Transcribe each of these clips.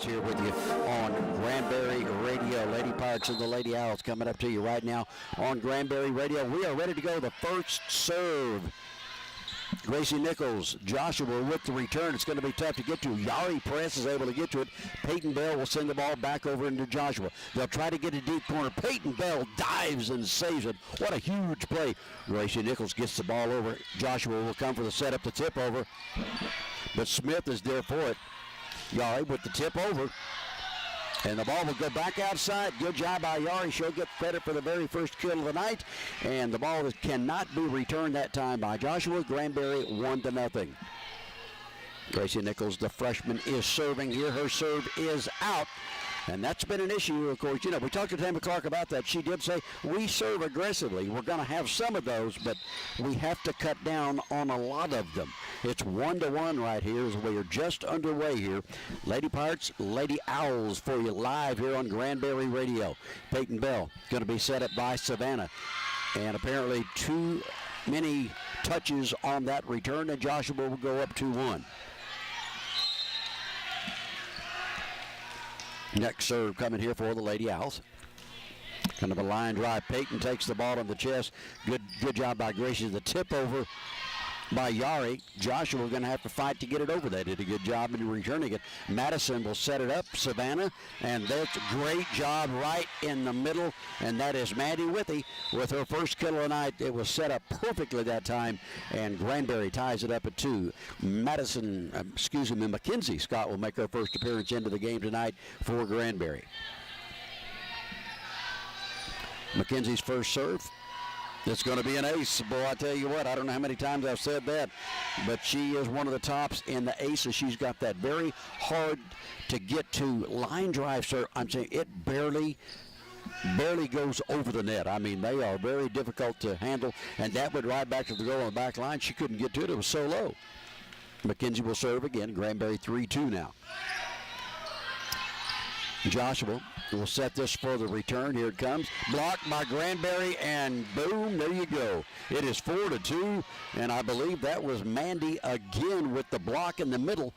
Pirates here with you on Granbury Radio. Lady Pirates and the Lady Owls coming up to you right now on Granbury Radio. We are ready to go. The first serve. Gracie Nichols, Joshua with the return. It's going to be tough to get to. Yari Press is able to get to it. Peyton Bell will send the ball back over into Joshua. They'll try to get a deep corner. Peyton Bell dives and saves it. What a huge play. Gracie Nichols gets the ball over. Joshua will come for the setup, the tip over. But Smith is there for it. Yari with the tip over. And the ball will go back outside. Good job by Yari. She'll get credit for the very first kill of the night. And the ball cannot be returned that time by Joshua. Granbury 1-0. Gracie Nichols, the freshman, is serving here. Her serve is out. And that's been an issue, of course. You know, we talked to Tammy Clark about that. She did say, we serve aggressively. We're going to have some of those, but we have to cut down on a lot of them. It's 1-1 right here as we are just underway here. Lady Pirates, Lady Owls for you live here on Granbury Radio. Peyton Bell going to be set up by Savannah. And apparently too many touches on that return, and Joshua will go up 2-1. Next serve coming here for the Lady Owls. Kind of a line drive. Peyton takes the ball on the chest. Good job by Gracie. The tip over by Yari. Joshua going to have to fight to get it over. They did a good job in returning it. Madison will set it up. Savannah. And that's a great job right in the middle. And that is Maddie Withy with her first kill of the night. It was set up perfectly that time. And Granbury ties it up at 2. Mackenzie Scott will make her first appearance into the game tonight for Granbury. Mackenzie's first serve. It's going to be an ace. Boy, I tell you what, I don't know how many times I've said that, but she is one of the tops in the aces. She's got that very hard to get to line drive serve. I'm saying it barely goes over the net. I mean, they are very difficult to handle, and that went right back to the goal on the back line. She couldn't get to it. It was so low. Mackenzie will serve again. Granbury 3-2 now. Joshua will set this for the return. Here it comes. Blocked by Granbury, and boom, there you go. It is 4-2, and I believe that was Mandy again with the block in the middle.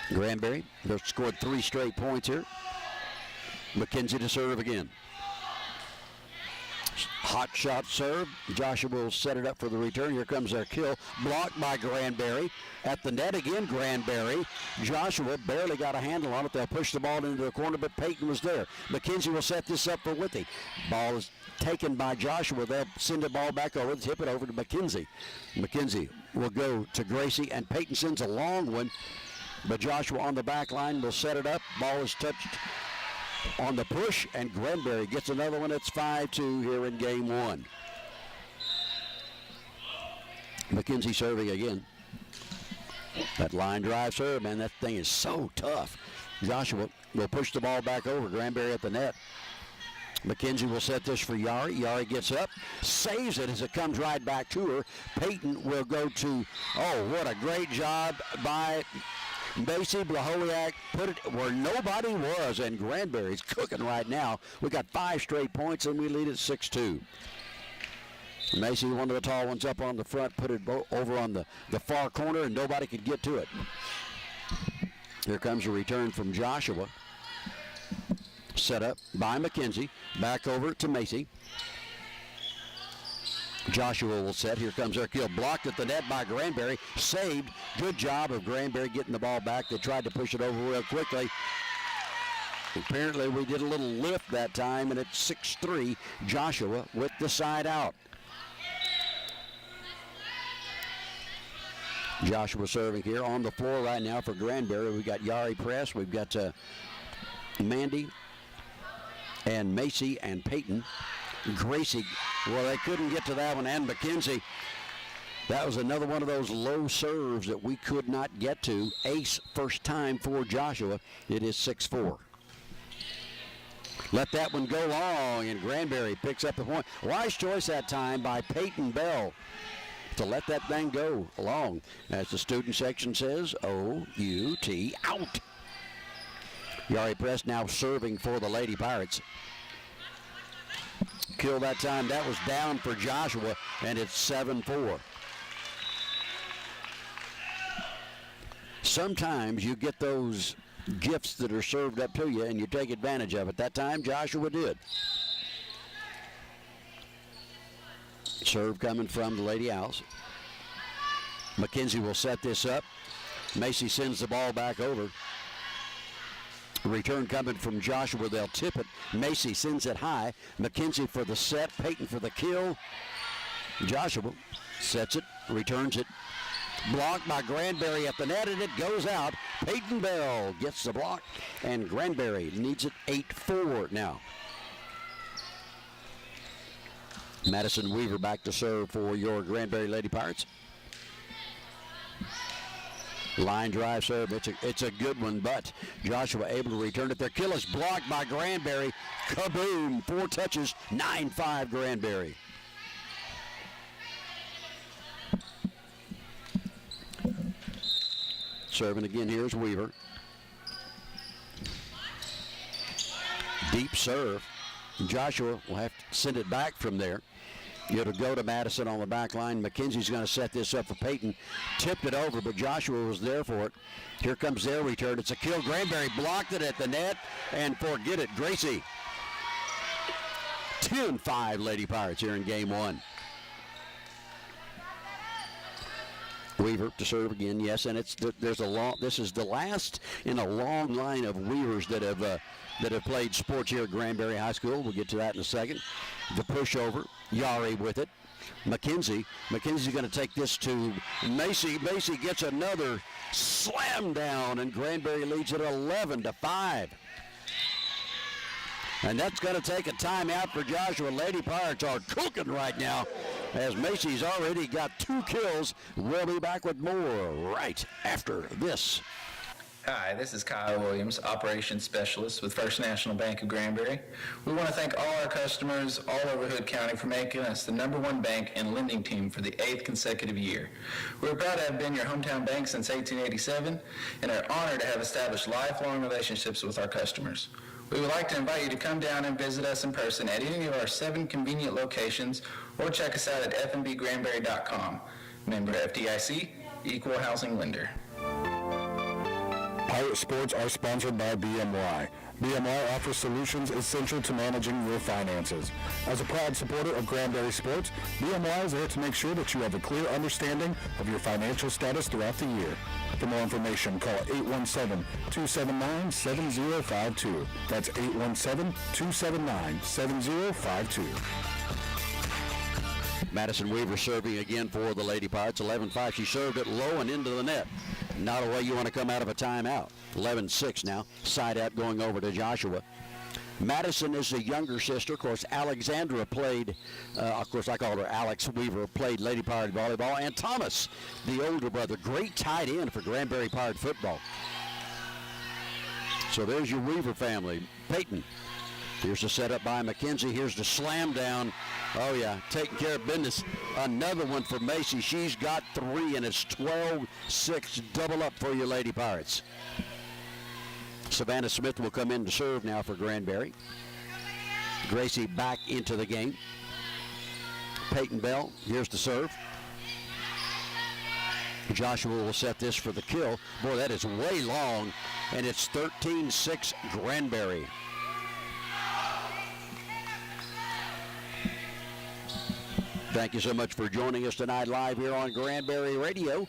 Granbury, they've scored 3 straight points here. Mackenzie to serve again. Hot shot serve. Joshua will set it up for the return. Here comes their kill. Blocked by Granbury. At the net again, Granbury. Joshua barely got a handle on it. They'll push the ball into the corner, but Peyton was there. Mackenzie will set this up for Withy. Ball is taken by Joshua. They'll send the ball back over, tip it over to Mackenzie. Mackenzie will go to Gracie, and Peyton sends a long one, but Joshua on the back line will set it up. Ball is touched on the push, and Granbury gets another one. It's 5-2 here in game 1. Mackenzie serving again. That line drive serve, man, that thing is so tough. Joshua will push the ball back over. Granbury at the net. Mackenzie will set this for Yari. Yari gets up, saves it as it comes right back to her. Peyton will go to, oh, what a great job by Macy Blaholiak. Put it where nobody was, and Granbury's cooking right now. We got 5 straight points, and we lead at 6-2. Macy, one of the tall ones up on the front, put it over on the far corner, and nobody could get to it. Here comes a return from Joshua. Set up by Mackenzie. Back over to Macy. Joshua will set. Here comes their kill. Blocked at the net by Granbury. Saved. Good job of Granbury getting the ball back. They tried to push it over real quickly. Apparently we did a little lift that time, and it's 6-3. Joshua with the side out. Joshua serving here on the floor right now for Granbury. We've got Yari Press. We've got Mandy and Macy and Peyton. Gracie, well, they couldn't get to that one, and Mackenzie. That was another one of those low serves that we could not get to. Ace first time for Joshua. It is 6-4. Let that one go long, and Granbury picks up the point. Wise choice that time by Peyton Bell to let that thing go long. As the student section says, O-U-T, out. Yari Press now serving for the Lady Pirates. Kill that time. That was down for Joshua, and it's 7-4. sometimes you get those gifts that are served up to you and you take advantage of it. That time Joshua did. Serve coming from the Lady Owls. McKenzie will set this up. Macy sends the ball back over. Return coming from Joshua. They'll tip it. Macy sends it high. McKenzie for the set. Peyton for the kill. Joshua sets it, returns it. Blocked by Granbury at the net, and it goes out. Peyton Bell gets the block, and Granbury needs it 8-4 now. Madison Weaver back to serve for your Granbury Lady Pirates. Line drive serve. It's a good one, but Joshua able to return it. Their kill is blocked by Granbury. Kaboom! 4 touches, 9-5 Granbury. Serving again, here's Weaver. Deep serve. Joshua will have to send it back from there. It'll go to Madison on the back line. McKenzie's going to set this up for Peyton. Tipped it over, but Joshua was there for it. Here comes their return. It's a kill. Granbury blocked it at the net, and forget it, Gracie. 10-5 Lady Pirates here in game 1. Weaver to serve again, yes, and this is the last in a long line of Weavers that have played sports here at Granbury High School. We'll get to that in a second. The pushover, Yari with it. Mackenzie's going to take this to Macy. Macy gets another slam down, and Granbury leads it 11-5. And that's going to take a timeout for Joshua. Lady Pirates are cooking right now, as Macy's already got 2 kills. We'll be back with more right after this. Hi, this is Kyle Williams, Operations Specialist with First National Bank of Granbury. We want to thank all our customers all over Hood County for making us the #1 bank and lending team for the 8th consecutive year. We're proud to have been your hometown bank since 1887 and are honored to have established lifelong relationships with our customers. We would like to invite you to come down and visit us in person at any of our 7 convenient locations or check us out at fnbgranbury.com. Member FDIC, Equal Housing Lender. Pirate Sports are sponsored by BMY. BMY offers solutions essential to managing your finances. As a proud supporter of Granbury Sports, BMY is there to make sure that you have a clear understanding of your financial status throughout the year. For more information, call 817-279-7052. That's 817-279-7052. Madison Weaver serving again for the Lady Pirates. 11-5. She served it low and into the net. Not a way you want to come out of a timeout. 11-6 now. Side out going over to Joshua. Madison is a younger sister. Of course, Alexandra played, of course, I call her Alex Weaver, played Lady Pirate volleyball. And Thomas, the older brother, great tight end for Granbury Pirate football. So there's your Weaver family. Peyton. Here's the setup by McKenzie. Here's the slam down. Oh, yeah, taking care of business. Another one for Macy. She's got 3, and it's 12-6. Double up for your Lady Pirates. Savannah Smith will come in to serve now for Granbury. Gracie back into the game. Peyton Bell, here's the serve. Joshua will set this for the kill. Boy, that is way long, and it's 13-6 Granbury. Thank you so much for joining us tonight live here on Granbury Radio,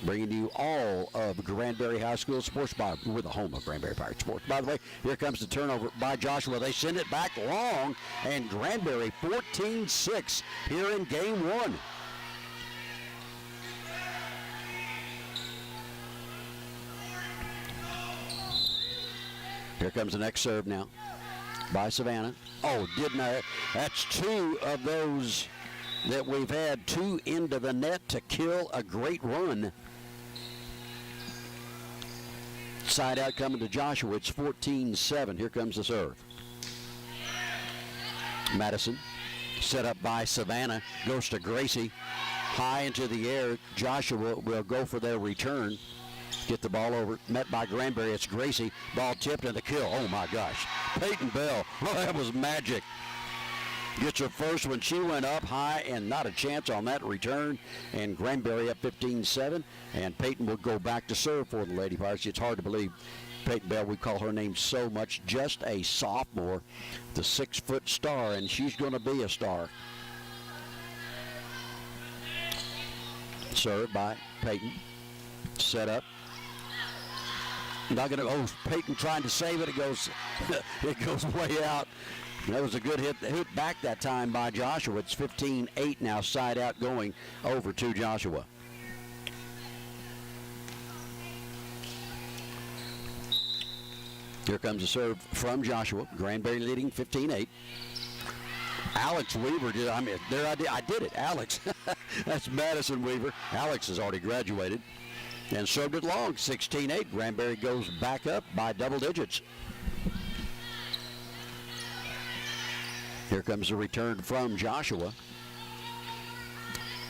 bringing you all of Granbury High School sports. We're the home of Granbury Pirate Sports. By the way, here comes the turnover by Joshua. They send it back long, and Granbury 14-6 here in game 1. Here comes the next serve now by Savannah. Oh, didn't I? That's 2 of those that we've had, 2 into the net to kill a great run. Side out coming to Joshua. It's 14-7. Here comes the serve. Madison, set up by Savannah, goes to Gracie. High into the air. Joshua will go for their return. Get the ball over. Met by Granbury. It's Gracie. Ball tipped and the kill. Oh, my gosh. Peyton Bell. Oh, that was magic. gets her first one. She went up high and not a chance on that return. And Granbury up 15-7. And Peyton will go back to serve for the Lady Pirates. It's hard to believe Peyton Bell, we call her name so much, just a sophomore, the 6-foot star, and she's going to be a star. Served by Peyton. Set up. Not going to. Oh, Peyton trying to save it. It goes. It goes way out. That was a good hit back that time by Joshua. It's 15-8 now. Side out going over to Joshua. Here comes a serve from Joshua. Granbury leading 15-8. Alex Weaver did. I mean, there I did it. Alex. That's Madison Weaver. Alex has already graduated and served it long. 16-8. Granbury goes back up by double digits. Here comes a return from Joshua.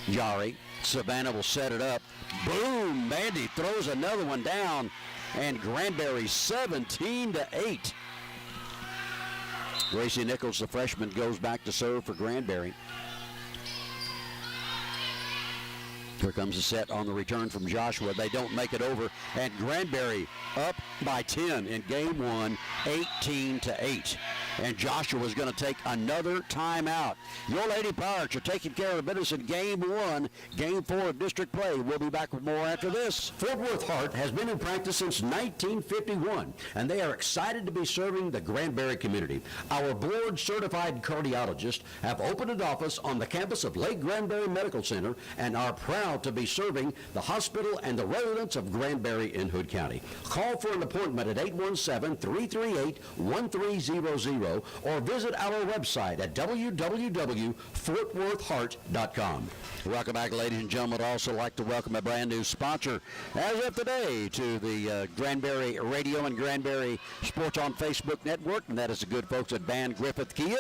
Yari. Savannah will set it up. Boom! Mandy throws another one down. And Granbury 17-8. Gracie Nichols, the freshman, goes back to serve for Granbury. Here comes a set on the return from Joshua. They don't make it over. And Granbury up by 10 in game one, 18-8. And Joshua's going to take another timeout. Your Lady Pirates are taking care of business in game one. Game 4 of district play. We'll be back with more after this. Fort Worth Heart has been in practice since 1951, and they are excited to be serving the Granbury community. Our board-certified cardiologists have opened an office on the campus of Lake Granbury Medical Center and are proud to be serving the hospital and the residents of Granbury in Hood County. Call for an appointment at 817-338-1300 or visit our website at www.fortworthheart.com. Welcome back, ladies and gentlemen. I'd also like to welcome a brand new sponsor as of today to the Granbury Radio and Granbury Sports on Facebook network, and that is the good folks at Van Griffith Kia.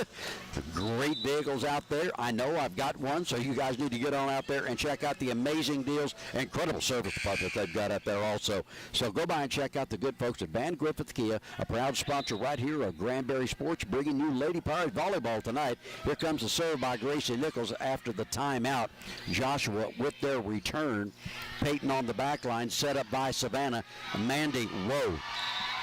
Great vehicles out there. I know I've got one, so you guys need to get on out there and check out the amazing deals, incredible service department they've got up there also. So go by and check out the good folks at Van Griffith Kia, a proud sponsor right here of Granbury Sports, bringing you Lady Pirates volleyball tonight. Here comes the serve by Gracie Nichols after the timeout. Joshua with their return. Peyton on the back line, set up by Savannah. Mandy, whoa.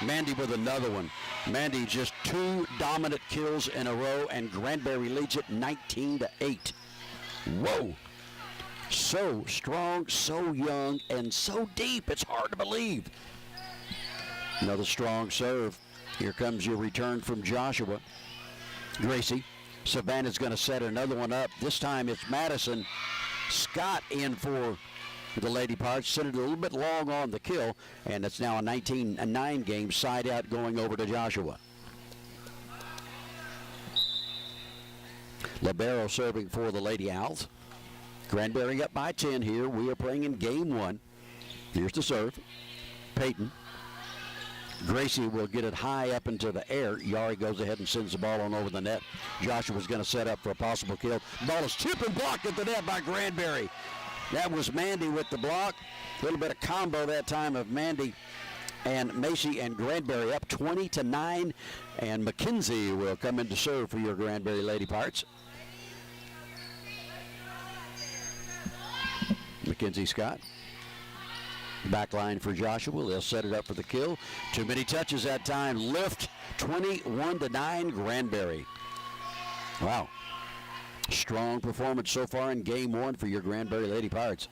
Mandy with another one. Mandy just 2 dominant kills in a row, and Granbury leads it 19-8. Whoa. So strong, so young, and so deep. It's hard to believe. Another strong serve. Here comes your return from Joshua. Gracie. Savannah's going to set another one up. This time it's Madison Scott in for the Lady Pirates. Sent it a little bit long on the kill, and it's now a 19-9 game. Side out going over to Joshua. Libero serving for the Lady Owls. Granbury up by 10 here. We are playing in game one. Here's the serve. Peyton. Gracie will get it high up into the air. Yari goes ahead and sends the ball on over the net. Joshua's going to set up for a possible kill. The ball is tipped and blocked at the net by Granbury. That was Mandy with the block. A little bit of combo that time of Mandy and Macy, and Granbury up 20-9. And McKenzie will come in to serve for your Granbury Lady Pirates. Mackenzie Scott. Back line for Joshua. They'll set it up for the kill. Too many touches that time. Lift 21-9 Granbury. Wow. Strong performance so far in game one for your Granbury Lady Pirates.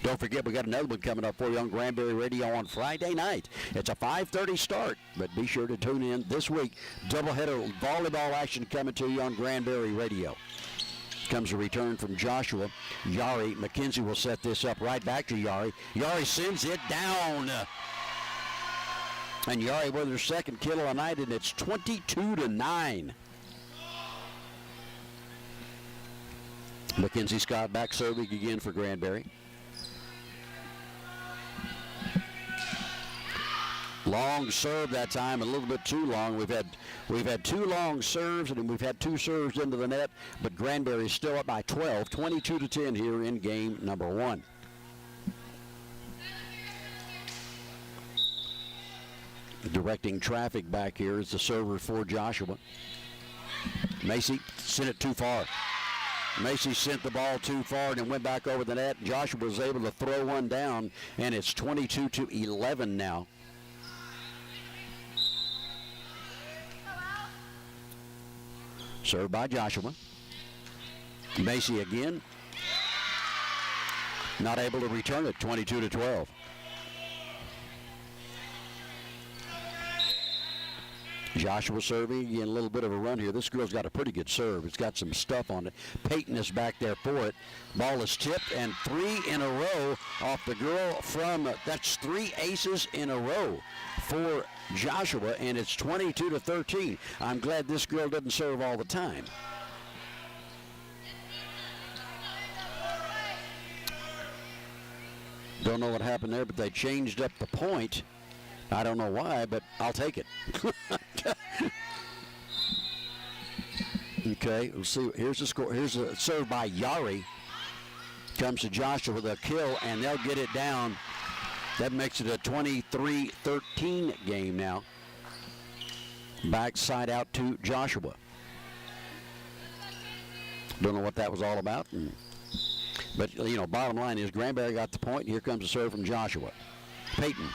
Don't forget, we got another one coming up for you on Granbury Radio on Friday night. It's a 5:30 start, but be sure to tune in this week. Doubleheader volleyball action coming to you on Granbury Radio. Comes a return from Joshua. Yari, McKenzie will set this up right back to Yari. Yari sends it down. And Yari with her second kill of the night, and it's 22-9. Mackenzie Scott back serving again for Granbury. Long serve that time, a little bit too long. We've had 2 long serves, and we've had 2 serves into the net, but Granbury is still up by 12, 22-10 here in game number 1. Directing traffic back here is the server for Joshua. Macy sent it too far. Macy sent the ball too far and went back over the net. Joshua was able to throw one down, and it's 22-11 now. Served by Joshua. Macy again. Not able to return it, 22-12. Joshua serving, again, a little bit of a run here. This girl's got a pretty good serve. It's got some stuff on it. Peyton is back there for it. Ball is tipped, and 3 in a row off the girl from, that's 3 aces in a row for Joshua, and it's 22-13. I'm glad this girl doesn't serve all the time. Don't know what happened there, but they changed up the point. I don't know why, but I'll take it. Okay, we'll see. Here's the score. Here's a serve by Yari. Comes to Joshua with a kill, and they'll get it down. That makes it a 23-13 game now. Backside out to Joshua. Don't know what that was all about. But, you know, bottom line is Granbury got the point. Here comes a serve from Joshua. Peyton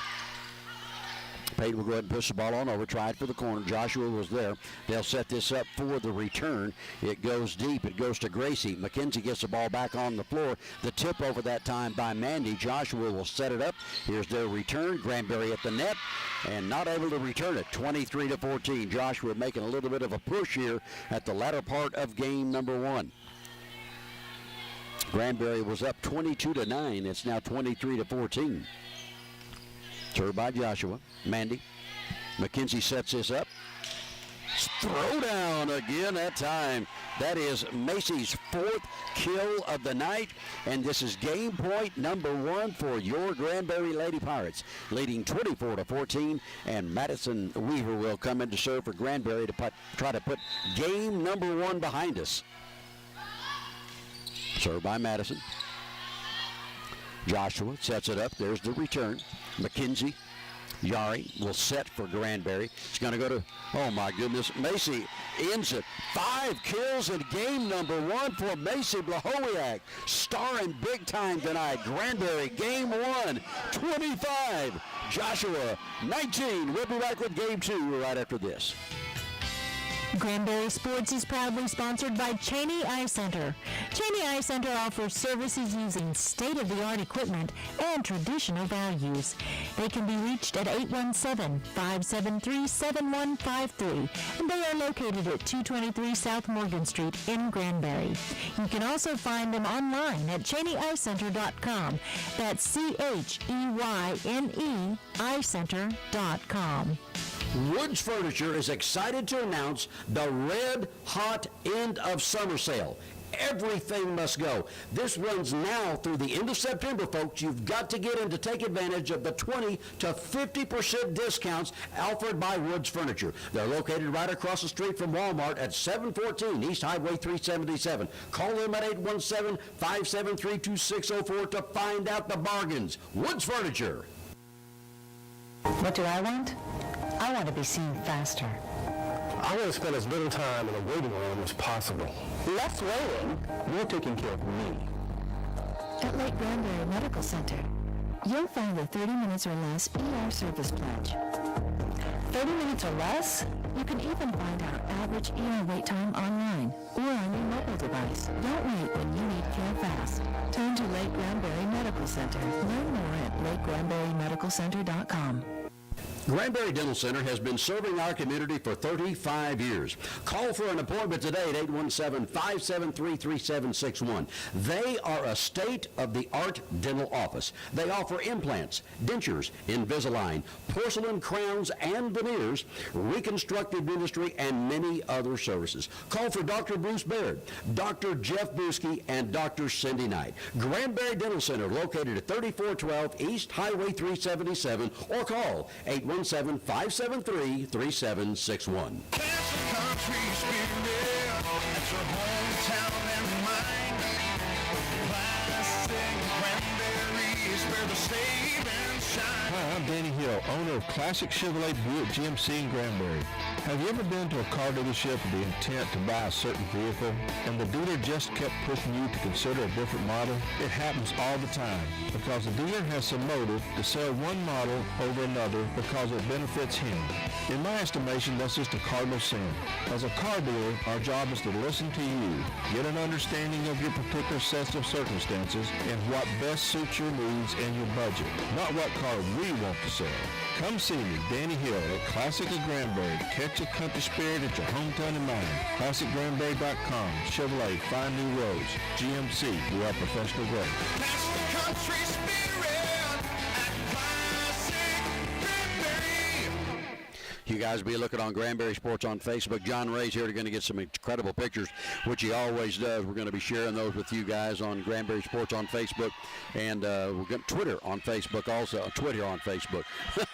will go ahead and push the ball on over, try it for the corner. Joshua was there. They'll set this up for the return. It goes deep. It goes to Gracie. McKenzie gets the ball back on the floor. The tip over that time by Mandy. Joshua will set it up. Here's their return. Granbury at the net and not able to return it. 23-14. Joshua making a little bit of a push here at the latter part of game number 1. Granbury was up 22-9. It's now 23-14. Served by Joshua. Mandy. McKenzie sets this up. Throw down again that time. That is Macy's 4th kill of the night, and this is game point number 1 for your Granbury Lady Pirates, leading 24-14, and Madison Weaver will come in to serve for Granbury to try to put game number 1 behind us. Served by Madison. Joshua sets it up. There's the return. McKenzie. Yari will set for Granbury. It's going to go to, oh my goodness, Macy ends it. 5 kills in game number 1 for Macy Blahowiak. Starring big time tonight. Granbury game 1, 25. Joshua 19. We'll be back with game 2 right after this. Granbury Sports is proudly sponsored by Cheney Eye Center. Cheney Eye Center offers services using state-of-the-art equipment and traditional values. They can be reached at 817-573-7153, and they are located at 223 South Morgan Street in Granbury. You can also find them online at CheneyEyeCenter.com. That's CHEYNE eyecenter.com. Woods Furniture is excited to announce the Red Hot End of Summer Sale. Everything must go. This runs now through the end of September, folks. You've got to get in to take advantage of the 20 to 50% discounts offered by Woods Furniture. They're located right across the street from Walmart at 714 East Highway 377. Call them at 817-573-2604 to find out the bargains. Woods Furniture. What do I want? I want to be seen faster. I want to spend as little time in a waiting room as possible. Less waiting. You're taking care of me. At Lake Granbury Medical Center, you'll find the 30 minutes or less ER service pledge. 30 minutes or less? You can even find our average ER wait time online or on your mobile device. Don't wait when you need care fast. Turn to Lake Granbury Medical Center. Learn more at lakegranburymedicalcenter.com. Granbury Dental Center has been serving our community for 35 years. Call for an appointment today at 817-573-3761. They are a state-of-the-art dental office. They offer implants, dentures, Invisalign, porcelain crowns and veneers, reconstructive dentistry, and many other services. Call for Dr. Bruce Baird, Dr. Jeff Buski, and Dr. Cindy Knight. Granbury Dental Center, located at 3412 East Highway 377, or call 817-573-3761. Hi, I'm Danny Hill, owner of Classic Chevrolet Buick GMC in Granbury. Have you ever been to a car dealership with the intent to buy a certain vehicle and the dealer just kept pushing you to consider a different model? It happens all the time because the dealer has some motive to sell one model over another because it benefits him. In my estimation, that's just a cardinal sin. As a car dealer, our job is to listen to you, get an understanding of your particular sets of circumstances and what best suits your needs and your budget, not what car we want to sell. Come see me, Danny Hill, at Classic of Granbury to catch a country spirit at your hometown and mine. ClassicGranbury.com. Chevrolet, find new roads. GMC, we are professional grade. That's the country spirit at Classic Granbury. You guys be looking on Granbury Sports on Facebook. John Ray's here. We're going to get some incredible pictures, which he always does. We're going to be sharing those with you guys on Granbury Sports on Facebook, and we're going Twitter on Facebook also. Twitter on Facebook.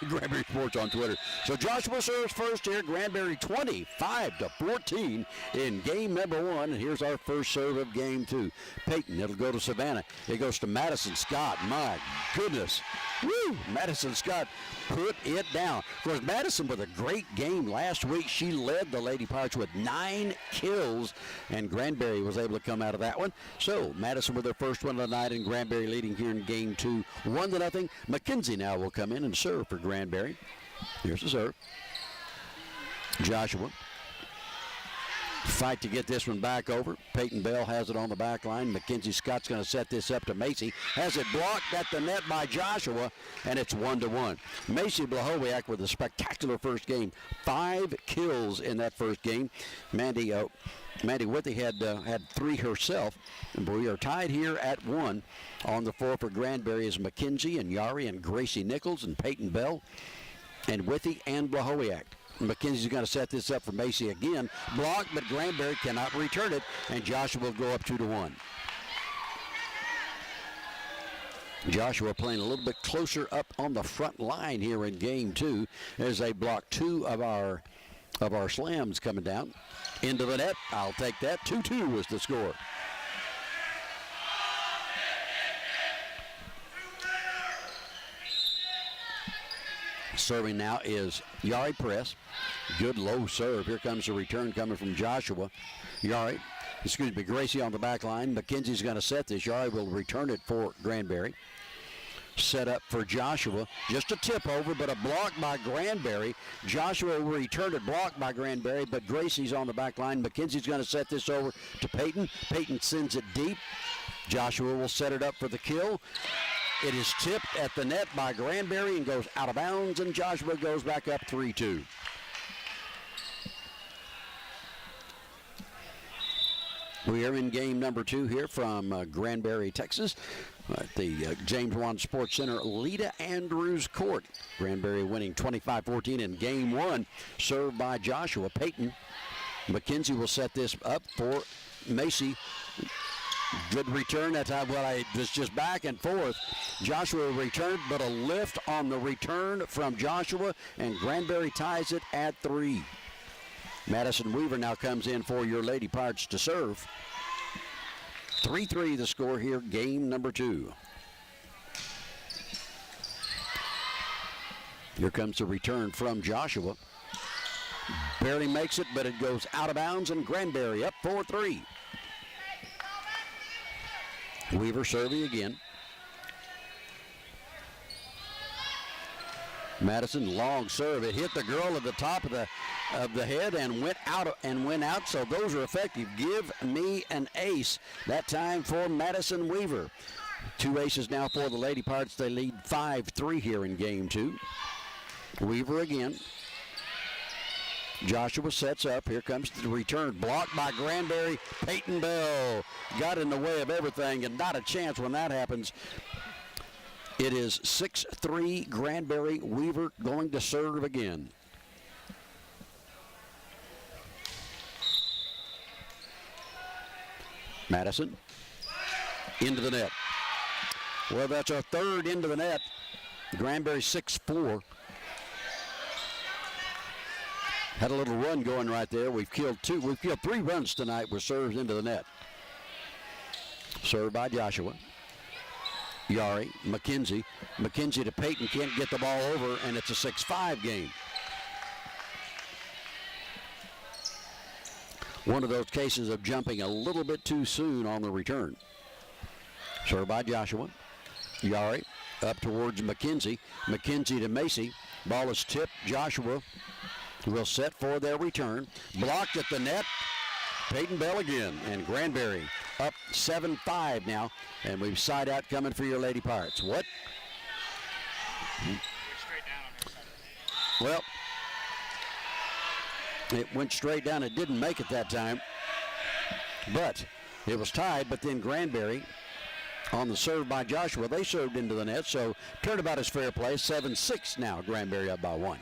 Granbury Sports on Twitter. So Joshua serves first here. Granbury 25-14 in game number 1. And here's our first serve of game 2. Peyton, it'll go to Savannah. It goes to Madison Scott. My goodness. Woo! Madison Scott put it down. Of course, Madison with a great game last week. She led the Lady Pirates with 9 kills, and Granbury was able to come out of that one. So Madison with their first one of the night, and Granbury leading here in game 2, 1-0. McKenzie now will come in and serve for Granbury. Here's the serve. Joshua. Fight to get this one back over. Peyton Bell has it on the back line. Mackenzie Scott's going to set this up to Macy. Has it blocked at the net by Joshua, and it's 1-1. Macy Blahowiak with a spectacular first game. 5 kills in that first game. Mandy Withy had 3 herself. And we are tied here at 1. On the floor for Granbury is McKenzie and Yari and Gracie Nichols and Peyton Bell and Withy and Blahowiak. McKenzie's going to set this up for Macy again. Blocked, but Granbury cannot return it, and Joshua will go up 2-1. Joshua playing a little bit closer up on the front line here in game 2 as they block 2 of our slams coming down. Into the net. I'll take that. 2-2 was the score. Serving now is Yari Press. Good low serve. Here comes the return coming from Joshua. Gracie on the back line. McKenzie's going to set this. Yari will return it for Granbury. Set up for Joshua. Just a tip over, but a block by Granbury. Joshua will return it, blocked by Granbury, but Gracie's on the back line. McKenzie's going to set this over to Peyton. Peyton sends it deep. Joshua will set it up for the kill. It is tipped at the net by Granbury and goes out of bounds, and Joshua goes back up 3-2. We are in game number 2 here from Granbury, Texas, at the James Wan Sports Center, Lita Andrews Court. Granbury winning 25-14 in game 1, served by Joshua. Peyton. McKenzie will set this up for Macy. Good return. That's how I was just back and forth. Joshua returned, but a lift on the return from Joshua, and Granbury ties it at 3. Madison Weaver now comes in for your Lady Pirates to serve. 3-3 the score here, game number 2. Here comes the return from Joshua. Barely makes it, but it goes out of bounds, and Granbury up 4-3. Weaver serving again. Madison, long serve. It hit the girl at the top of the head and went out. So those are effective. Give me an ace. That time for Madison Weaver. 2 aces now for the Lady Pirates. They lead 5-3 here in game 2. Weaver again. Joshua sets up. Here comes the return. Blocked by Granbury. Peyton Bell got in the way of everything, and not a chance when that happens. It is 6-3 Granbury. Weaver going to serve again. Madison into the net. Well, that's our third into the net. Granbury 6-4. Had a little run going right there. We've killed 3 runs tonight with serves into the net. Served by Joshua. Yari, McKenzie. McKenzie to Peyton, can't get the ball over, and it's a 6-5 game. One of those cases of jumping a little bit too soon on the return. Served by Joshua. Yari up towards McKenzie. McKenzie to Macy. Ball is tipped. Joshua will set for their return. Blocked at the net. Peyton Bell again. And Granbury up 7-5 now. And we've side out coming for your Lady Pirates. What? Well, it went straight down. It didn't make it that time. But it was tied. But then Granbury on the serve by Joshua. They served into the net. So turnabout is fair play. 7-6 now. Granbury up by 1.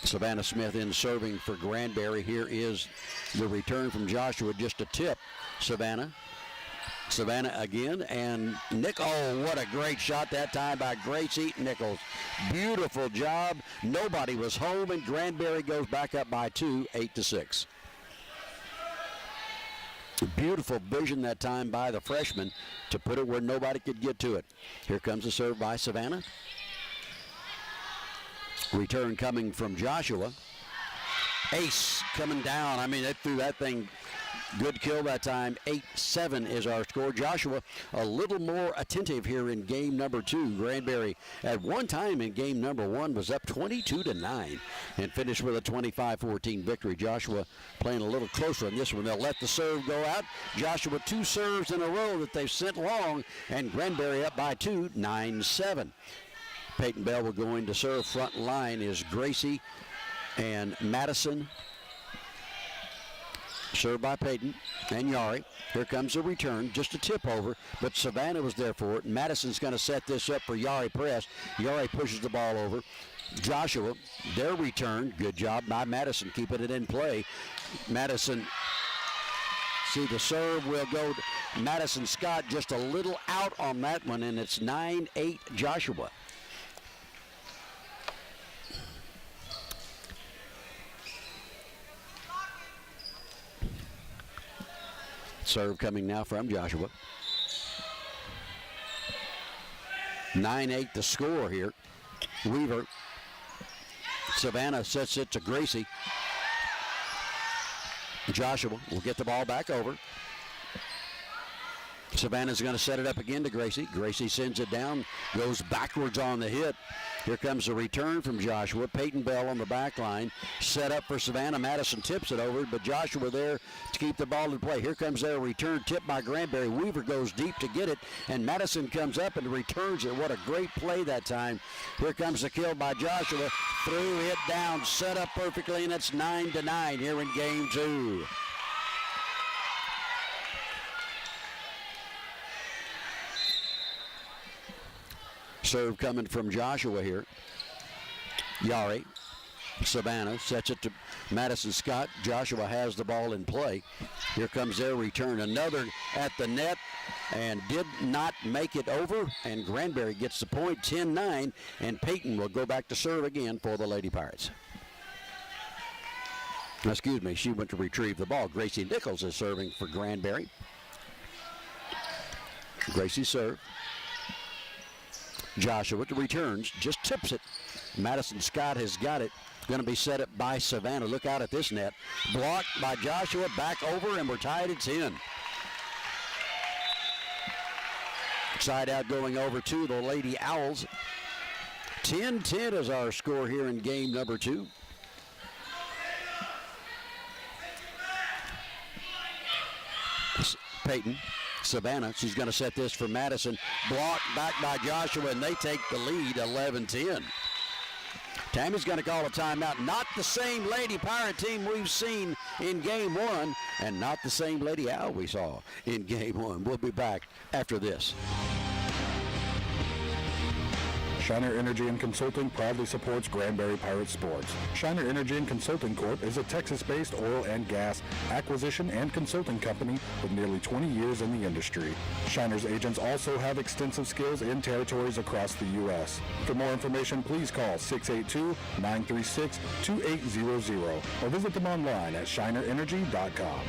Savannah Smith in serving for Granbury. Here is the return from Joshua. Just a tip. Savannah again, and oh, what a great shot that time by Gracie Nichols. Beautiful job. Nobody was home, and Granbury goes back up by 2, 8-6. Beautiful vision that time by the freshman to put it where nobody could get to it. Here comes the serve by Savannah. Return coming from Joshua. Ace coming down. I mean, they threw that thing. Good kill that time. 8-7 is our score. Joshua a little more attentive here in game number 2. Granbury at one time in game number 1 was up 22-9 and finished with a 25-14 victory. Joshua playing a little closer on this one. They'll let the serve go out. Joshua 2 serves in a row that they've sent long, and Granbury up by 2, 9-7. Peyton Bell will go in to serve. Front line is Gracie and Madison. Served by Peyton and Yari. Here comes the return, just a tip over, but Savannah was there for it. Madison's going to set this up for Yari press. Yari pushes the ball over. Joshua, their return, good job by Madison, keeping it in play. Madison, see the serve will go to Madison Scott, just a little out on that one, and it's 9-8 Joshua. Serve coming now from Joshua. 9-8 the score here. Weaver. Savannah sets it to Gracie. Joshua will get the ball back over. Savannah's going to set it up again to Gracie. Gracie sends it down, goes backwards on the hit. Here comes a return from Joshua. Peyton Bell on the back line. Set up for Savannah. Madison tips it over, but Joshua there to keep the ball in play. Here comes their return, tipped by Granbury. Weaver goes deep to get it, and Madison comes up and returns it. What a great play that time. Here comes the kill by Joshua. Threw it down, set up perfectly, and it's 9-9 here in game 2. Serve coming from Joshua here. Yari. Savannah sets it to Madison Scott. Joshua has the ball in play. Here comes their return. Another at the net and did not make it over. And Granbury gets the point, 10-9. And Peyton will go back to serve again for the Lady Pirates. Excuse me, she went to retrieve the ball. Gracie Nichols is serving for Granbury. Gracie serve. Joshua to returns, just tips it. Madison Scott has got it. Going to be set up by Savannah. Look out at this net. Blocked by Joshua, back over, and we're tied at 10. Side out going over to the Lady Owls. 10-10 is our score here in game number 2. Peyton. Savannah, she's going to set this for Madison. Blocked back by Joshua, and they take the lead 11-10. Tammy's going to call a timeout. Not the same Lady Pirate team we've seen in game 1, and not the same Lady Owl we saw in game 1. We'll be back after this. Shiner Energy and Consulting proudly supports Granbury Pirate Sports. Shiner Energy and Consulting Corp. is a Texas-based oil and gas acquisition and consulting company with nearly 20 years in the industry. Shiner's agents also have extensive skills in territories across the U.S. For more information, please call 682-936-2800 or visit them online at shinerenergy.com.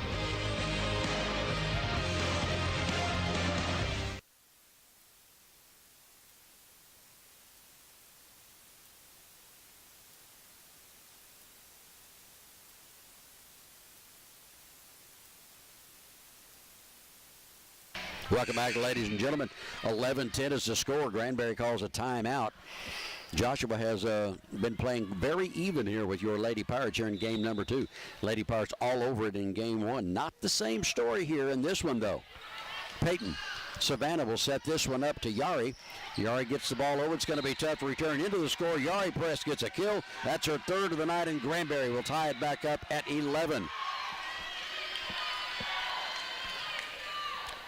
Welcome back, ladies and gentlemen. 11-10 is the score. Granbury calls a timeout. Joshua has been playing very even here with your Lady Pirates here in game number 2. Lady Pirates all over it in game 1. Not the same story here in this one, though. Peyton Savannah will set this one up to Yari. Yari gets the ball over. It's going to be tough to return into the score. Yari Press gets a kill. That's her third of the night, and Granbury will tie it back up at 11.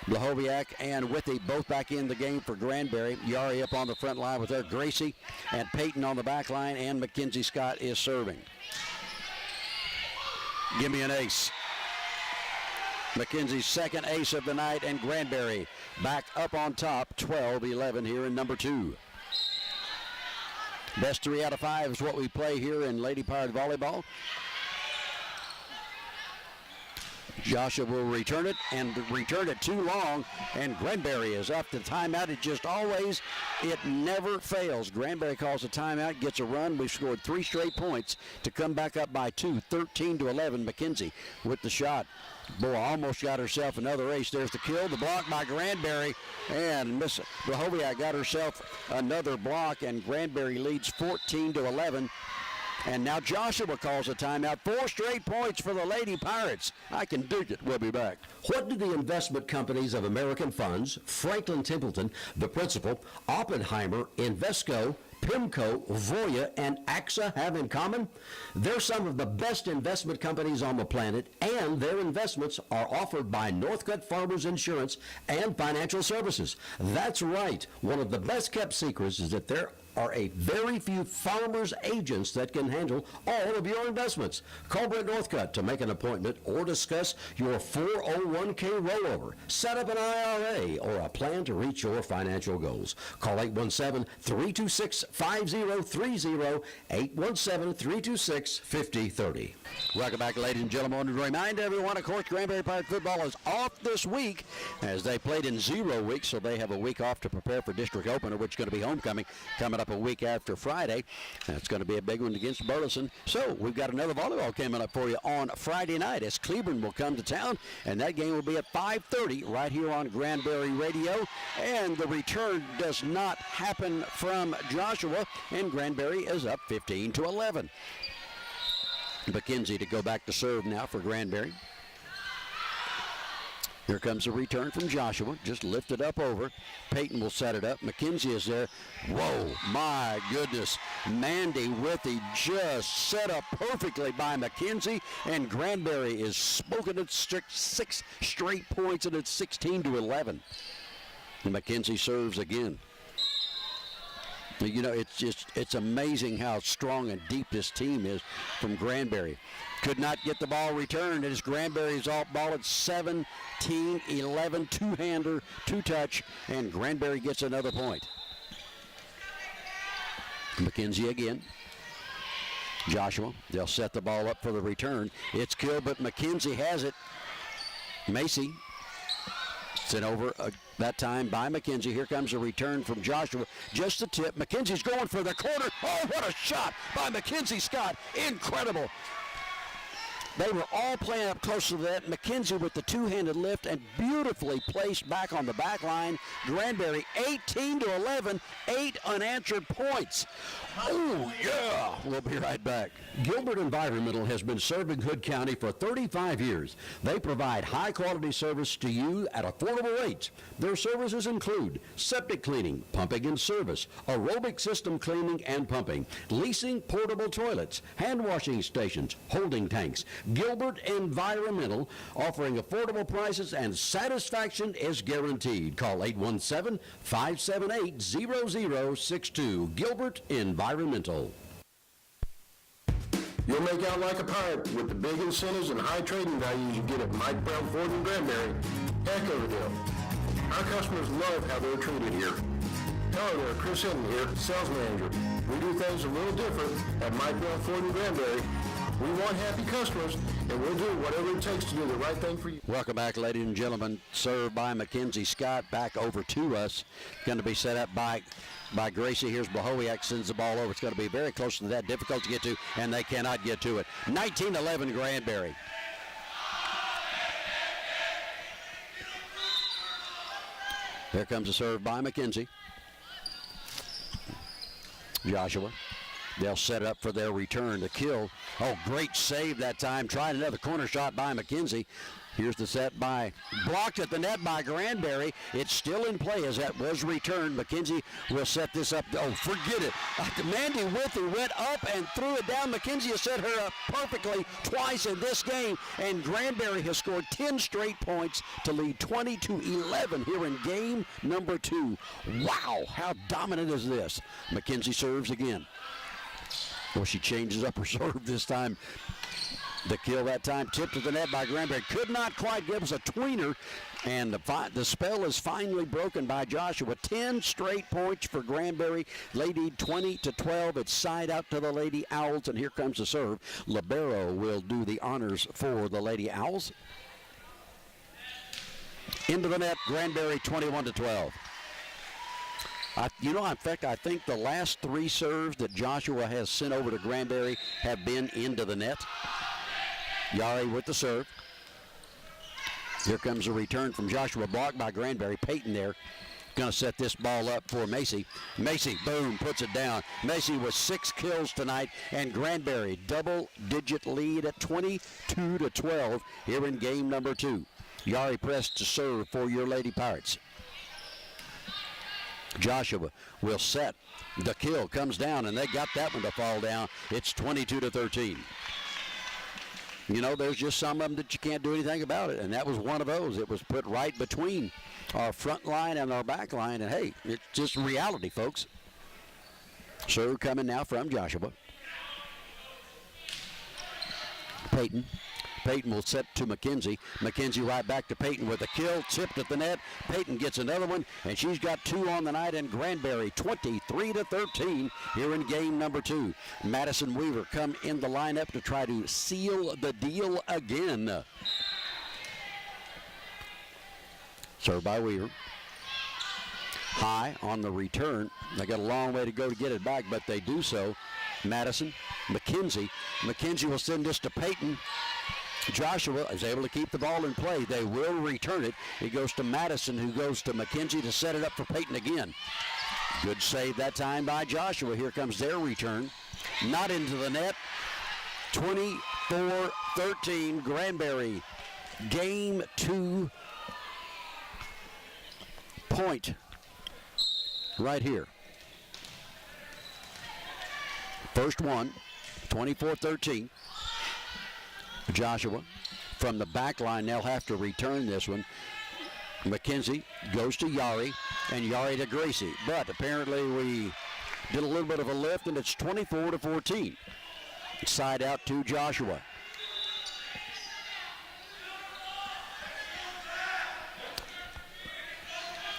Blahoviak and Withy both back in the game for Granbury. Yari up on the front line with her. Gracie and Peyton on the back line, and Mackenzie Scott is serving. Give me an ace. Mackenzie's second ace of the night, and Granbury back up on top, 12-11 here in number 2. Best 3 out of 5 is what we play here in Lady Pirate Volleyball. Joshua will return it, and return it too long, and Granbury is up. The timeout, it never fails. Granbury calls a timeout, gets a run. We've scored 3 straight points to come back up by 2, 13-11. Mackenzie with the shot. Boy, almost got herself another ace. There's the kill, the block by Granbury, and Miss Blahoviak got herself another block, and Granbury leads 14-11. And now Joshua calls a timeout. 4 straight points for the Lady Pirates. I can dig it. We'll be back. What do the investment companies of American Funds, Franklin Templeton, The Principal, Oppenheimer, Invesco, PIMCO, Voya, and AXA have in common? They're some of the best investment companies on the planet, and their investments are offered by Northcutt Farmers Insurance and Financial Services. That's right. One of the best kept secrets is that there are a very few farmers agents that can handle all of your investments. Call Brett Northcutt to make an appointment or discuss your 401k rollover. Set up an IRA or a plan to reach your financial goals. Call 817-326-5030, 817-326-5030. Welcome back, ladies and gentlemen. I want to remind everyone, of course, Granbury Pirate football is off this week as they played in 0 weeks, so they have a week off to prepare for district opener, which is going to be homecoming coming up a week after Friday. That's going to be a big one against Burleson. So we've got another volleyball coming up for you on Friday night as Cleburne will come to town, and that game will be at 5:30 right here on Granbury Radio. And the return does not happen from Joshua, and Granbury is up 15-11. Mackenzie to go back to serve now for Granbury. Here comes a return from Joshua. Just lift it up over. Peyton will set it up. Mackenzie is there. Whoa, my goodness. Mandy Withy just set up perfectly by Mackenzie, and Granbury is smoking it 6 straight points, and it's 16-11. And Mackenzie serves again. You know, it's amazing how strong and deep this team is from Granbury. Could not get the ball returned as Granbury's off ball at 17-11, two-hander, two-touch, and Granbury gets another point. Mackenzie again. Joshua, they'll set the ball up for the return. It's killed, but Mackenzie has it. Macy sent over that time by Mackenzie. Here comes a return from Joshua. Just the tip. Mackenzie's going for the corner. Oh, what a shot by Mackenzie Scott. Incredible. They were all playing up close to that. Mackenzie with the two-handed lift and beautifully placed back on the back line. Granbury 18-11, 8 unanswered points. Oh, yeah. We'll be right back. Gilbert Environmental has been serving Hood County for 35 years. They provide high-quality service to you at affordable rates. Their services include septic cleaning, pumping and service, aerobic system cleaning and pumping, leasing portable toilets, hand washing stations, holding tanks. Gilbert Environmental, offering affordable prices and satisfaction is guaranteed. Call 817-578-0062. Gilbert Environmental. You'll make out like a pirate with the big incentives and high trading values you get at Mike Brown Ford in Granbury. Heck of a deal. Our customers love how they're treated here. Hello there, Chris Hinton here, sales manager. We do things a little different at Mike Brown Ford in Granbury. We want happy customers, and we'll do whatever it takes to do the right thing for you. Welcome back, ladies and gentlemen. Served by Mackenzie Scott. Back over to us. Going to be set up by Gracie. Here's Blahoviak, sends the ball over. It's going to be very close to that. Difficult to get to, and they cannot get to it. 19-11 Granbury. Here comes a serve by McKenzie. Joshua. They'll set up for their return to kill. Oh, great save that time. Tried another corner shot by McKenzie. Here's the set by, blocked at the net by Granbury. It's still in play as that was returned. McKenzie will set this up. Oh, forget it. Mandy Withy went up and threw it down. McKenzie has set her up perfectly twice in this game, and Granbury has scored 10 straight points to lead 20-11 here in game number 2. Wow, how dominant is this? McKenzie serves again. Well, she changes up her serve this time. The kill that time tipped to the net by Granbury. Could not quite give us a tweener, and the spell is finally broken by Joshua. 10 straight points for Granbury. Lady 20-12. It's side out to the Lady Owls, and here comes the serve. Libero will do the honors for the Lady Owls. Into the net, Granbury 21-12. In fact, I think the last 3 serves that Joshua has sent over to Granbury have been into the net. Yari with the serve. Here comes a return from Joshua, blocked by Granbury. Peyton there, going to set this ball up for Macy. Macy, boom, puts it down. Macy with 6 kills tonight, and Granbury double-digit lead at 22-12 here in game number 2. Yari pressed to serve for your Lady Pirates. Joshua will set. The kill comes down, and they got that one to fall down. It's 22-13. There's just some of them that you can't do anything about it, and that was one of those. It was put right between our front line and our back line, and hey, it's just reality, folks. Serve coming now from Joshua. Peyton will set to McKenzie. McKenzie right back to Peyton with a kill, tipped at the net. Peyton gets another one, and she's got 2 on the night, and Granbury 23-13 here in game number 2. Madison Weaver come in the lineup to try to seal the deal again. Served by Weaver. High on the return. They got a long way to go to get it back, but they do so. Madison, McKenzie. McKenzie will send this to Peyton. Joshua is able to keep the ball in play. They will return it. It goes to Madison, who goes to McKenzie to set it up for Peyton again. Good save that time by Joshua. Here comes their return. Not into the net. 24-13, Granbury. Game 2 point right here. First one, 24-13. Joshua from the back line. They'll have to return this one. McKenzie goes to Yari, and Yari to Gracie. But apparently we did a little bit of a lift, and it's 24-14. Side out to Joshua.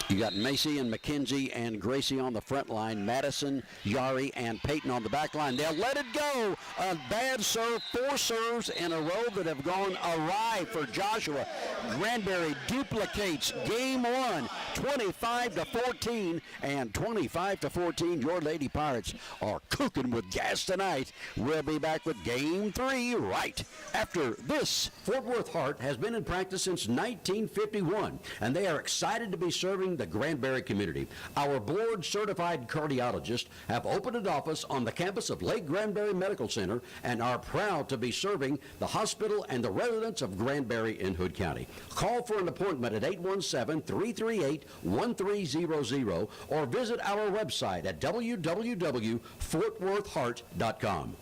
You got Macy and McKenzie and Gracie on the front line. Madison, Yari, and Peyton on the back line. They'll let it go. A bad serve. 4 serves in a row that have gone awry for Joshua. Granbury duplicates game 1, 25-14, and 25-14. Your Lady Pirates are cooking with gas tonight. We'll be back with game 3 right after this. Fort Worth Heart has been in practice since 1951, and they are excited to be serving the Granbury community. Our board-certified cardiologists have opened an office on the campus of Lake Granbury Medical Center and are proud to be serving the hospital and the residents of Granbury in Hood County. Call for an appointment at 817-338-1300 or visit our website at www.fortworthheart.com.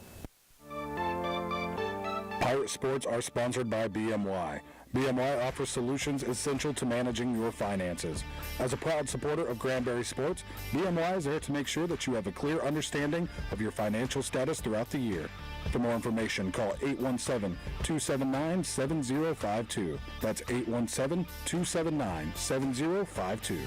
Pirate Sports are sponsored by BMY. BMY offers solutions essential to managing your finances. As a proud supporter of Granbury Sports, BMY is there to make sure that you have a clear understanding of your financial status throughout the year. For more information, call 817-279-7052. That's 817-279-7052.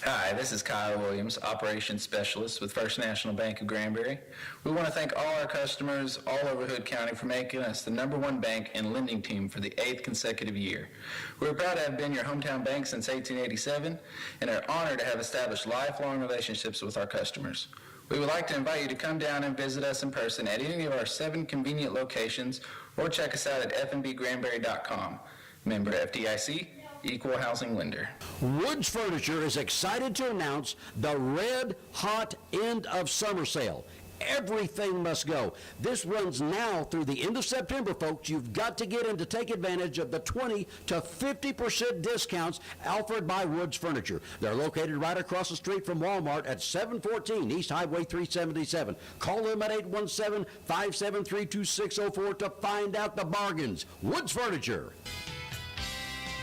Hi, this is Kyle Williams, Operations Specialist with First National Bank of Granbury. We want to thank all our customers all over Hood County for making us the #1 bank and lending team for the 8th consecutive year. We're proud to have been your hometown bank since 1887 and are honored to have established lifelong relationships with our customers. We would like to invite you to come down and visit us in person at any of our 7 convenient locations or check us out at fnbgranbury.com. Member FDIC, equal housing lender. Woods Furniture is excited to announce the red hot end of summer sale. Everything must go. This runs now through the end of September, folks. You've got to get in to take advantage of the 20 to 50% discounts offered by Woods Furniture. They're located right across the street from Walmart at 714 East Highway 377. Call them at 817-573-2604 to find out the bargains. Woods Furniture.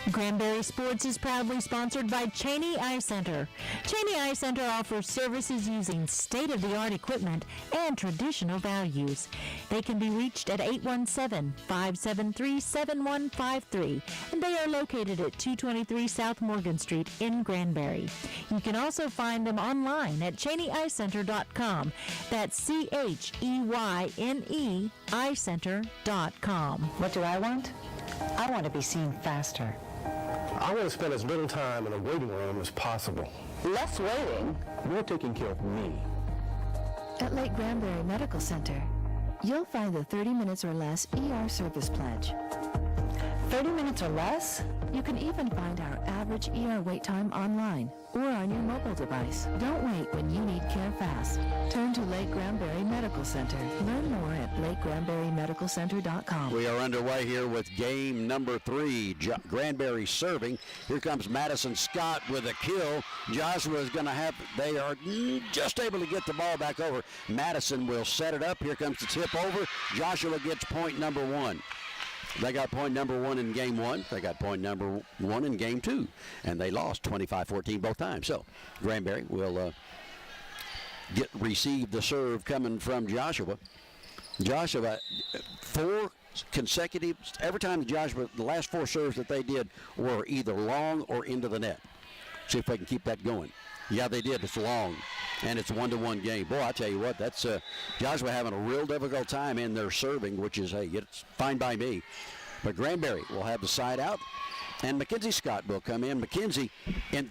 Granbury Sports is proudly sponsored by Cheney Eye Center. Cheney Eye Center offers services using state-of-the-art equipment and traditional values. They can be reached at 817-573-7153, and they are located at 223 South Morgan Street in Granbury. You can also find them online at CheneyEyeCenter.com. That's CHEYNE eyecenter.com. What do I want? I want to be seen faster. I want to spend as little time in a waiting room as possible. Less waiting. You're taking care of me. At Lake Granbury Medical Center, you'll find the 30 minutes or less ER service pledge. 30 minutes or less? You can even find our average ER wait time online or on your mobile device. Don't wait when you need care fast. Turn to Lake Granbury Medical Center. Learn more at lakegranburymedicalcenter.com. We are underway here with game number 3. Granbury serving. Here comes Madison Scott with a kill. Joshua is going to have, they are just able to get the ball back over. Madison will set it up. Here comes the tip over. Joshua gets point number 1. They got point number 1 in game 1. They got point number 1 in game 2. And they lost 25-14 both times. So Granbury will receive the serve coming from Joshua. Joshua, 4 consecutive, every time Joshua, the last 4 serves that they did were either long or into the net. See if they can keep that going. Yeah, they did. It's long, and it's a 1-1 game. Boy, I tell you what, that's Joshua having a real difficult time in their serving, which is, hey, it's fine by me. But Granbury will have the side out, and Mackenzie Scott will come in. Mackenzie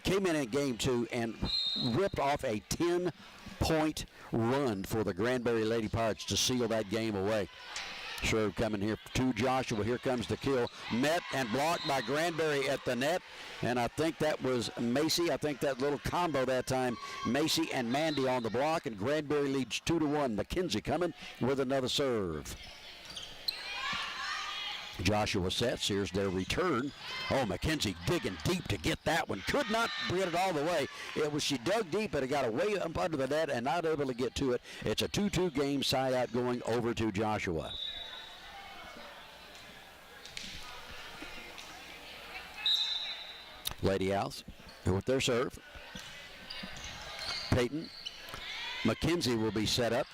came in game 2 and ripped off a 10-point run for the Granbury Lady Pirates to seal that game away. Serve coming here to Joshua. Here comes the kill. Met and blocked by Granbury at the net. And I think that was Macy. I think that little combo that time, Macy and Mandy on the block, and Granbury leads 2-1. Mackenzie coming with another serve. Joshua sets. Here's their return. Oh, Mackenzie digging deep to get that one. Could not get it all the way. She dug deep, but it got away up under the net and not able to get to it. It's a 2-2 game, side out going over to Joshua. Lady Owls with their serve. Peyton. Mackenzie will be set up.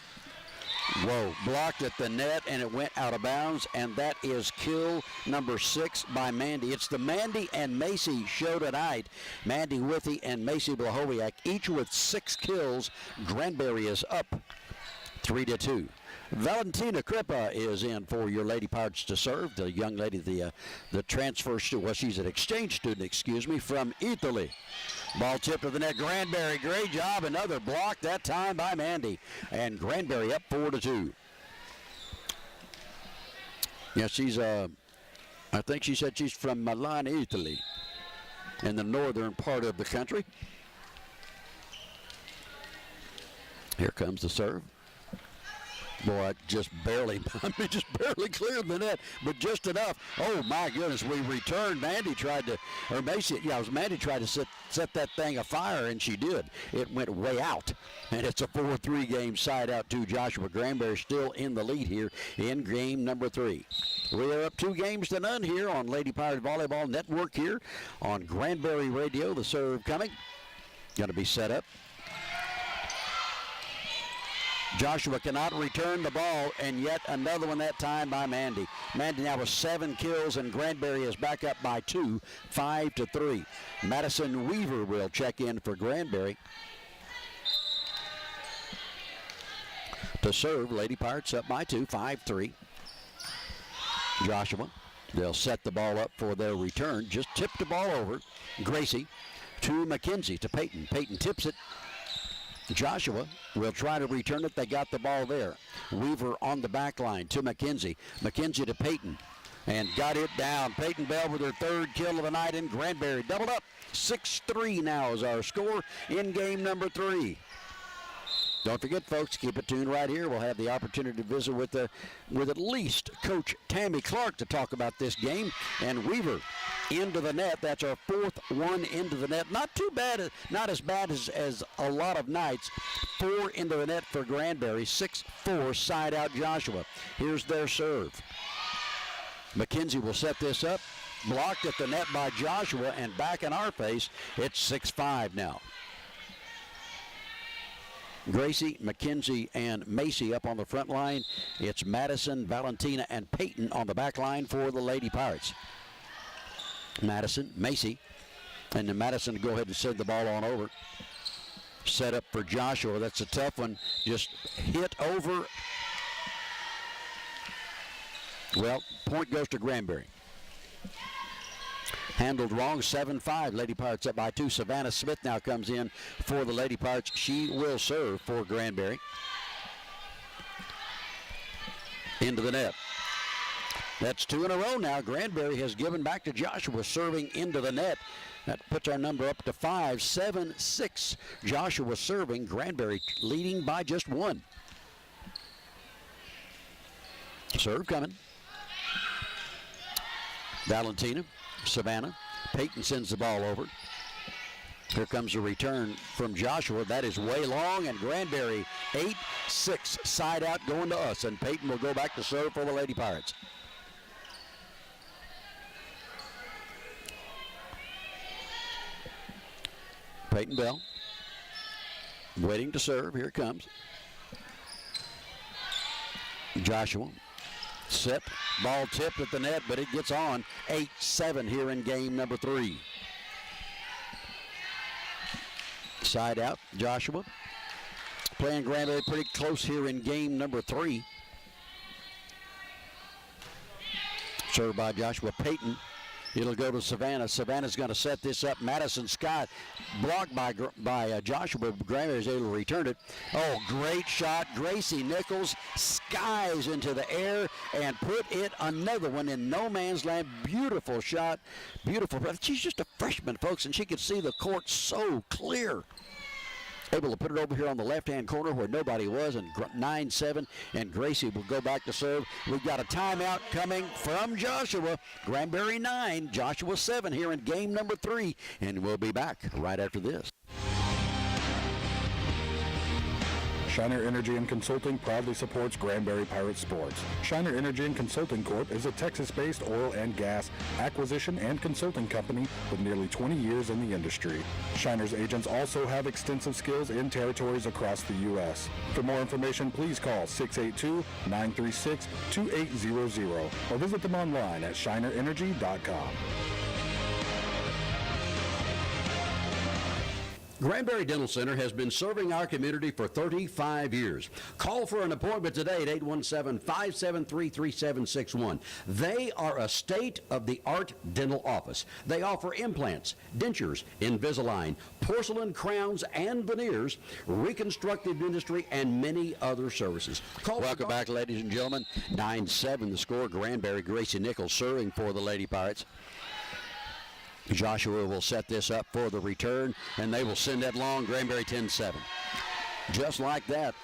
Whoa, blocked at the net, and it went out of bounds, and that is kill number 6 by Mandy. It's the Mandy and Macy show tonight. Mandy Withy and Macy Blahowiak, each with 6 kills. Granbury is up 3-2. Valentina Crippa is in for your Lady Pirates to serve. The young lady, the transfer student, well, she's an exchange student, from Italy. Ball tipped to the net. Granbury, great job. Another block that time by Mandy. And Granbury up 4-2. Yeah, she's, I think she said she's from Milan, Italy, in the northern part of the country. Here comes the serve. Boy, just barely cleared the net, but just enough. Oh, my goodness, we returned. Mandy tried to set that thing afire, and she did. It went way out, and it's a 4-3 game, side out to Joshua. Granbury still in the lead here in game number 3. We are up 2-0 here on Lady Pirates Volleyball Network here on Granbury Radio. The serve coming. Going to be set up. Joshua cannot return the ball, and yet another one that time by Mandy. Mandy now with 7 kills, and Granbury is back up by 2, 5-3. Madison Weaver will check in for Granbury to serve. Lady Pirates up by 2, 5-3. Joshua, they'll set the ball up for their return. Just tipped the ball over. Gracie to Mackenzie to Peyton. Peyton tips it. Joshua will try to return it. They got the ball there. Weaver on the back line to Mackenzie. Mackenzie to Peyton. and got it down. Peyton Bell with her third kill of the night, and Granbury doubled up. 6-3 now is our score in game number 3. Don't forget, folks, keep it tuned right here. We'll have the opportunity to visit with at least Coach Tammy Clark to talk about this game. And Weaver into the net. That's our 4th one into the net. Not too bad, not as bad as a lot of nights. 4 into the net for Granbury. 6-4 side out Joshua. Here's their serve. McKenzie will set this up. Blocked at the net by Joshua, and back in our face, it's 6-5 now. Gracie, McKenzie, and Macy up on the front line. It's Madison, Valentina, and Peyton on the back line for the Lady Pirates. Madison, Macy, and then Madison to go ahead and send the ball on over. Set up for Joshua. That's a tough one. Just hit over. Well, point goes to Granbury. Handled wrong, 7-5. Lady Pirates up by 2. Savannah Smith now comes in for the Lady Pirates. She will serve for Granbury. Into the net. That's 2 in a row now. Granbury has given back to Joshua, serving into the net. That puts our number up to 5, 7-6. Joshua serving. Granbury leading by just 1. Serve coming. Valentina. Savannah. Peyton sends the ball over. Here comes a return from Joshua. That is way long, and Granbury 8-6 side out going to us, and Peyton will go back to serve for the Lady Pirates. Peyton Bell waiting to serve. Here it comes. Joshua. Set, ball tipped at the net, but it gets on. 8-7 here in game number 3. Side out, Joshua. Playing Granbury pretty close here in game number 3. Served by Joshua. Peyton. It'll go to Savannah. Savannah's going to set this up. Madison Scott blocked by Joshua. Granbury is able to return it. Oh, great shot. Gracie Nichols skies into the air and put it another one in no man's land. Beautiful shot. Beautiful. She's just a freshman, folks, and she could see the court so clear. Able to put it over here on the left-hand corner where nobody was, and 9-7, and Gracie will go back to serve. We've got a timeout coming from Joshua. Granbury 9, Joshua 7 here in game number 3, and we'll be back right after this. Shiner Energy and Consulting proudly supports Granbury Pirate Sports. Shiner Energy and Consulting Corp. is a Texas-based oil and gas acquisition and consulting company with nearly 20 years in the industry. Shiner's agents also have extensive skills in territories across the U.S. For more information, please call 682-936-2800 or visit them online at shinerenergy.com. Granbury Dental Center has been serving our community for 35 years. Call for an appointment today at 817-573-3761. They are a state-of-the-art dental office. They offer implants, dentures, Invisalign, porcelain crowns and veneers, reconstructive dentistry, and many other services. Welcome back, ladies and gentlemen. 9-7 the score. Granbury, Gracie Nichols serving for the Lady Pirates. Joshua will set this up for the return, and they will send that long. Granbury 10-7. Just like that.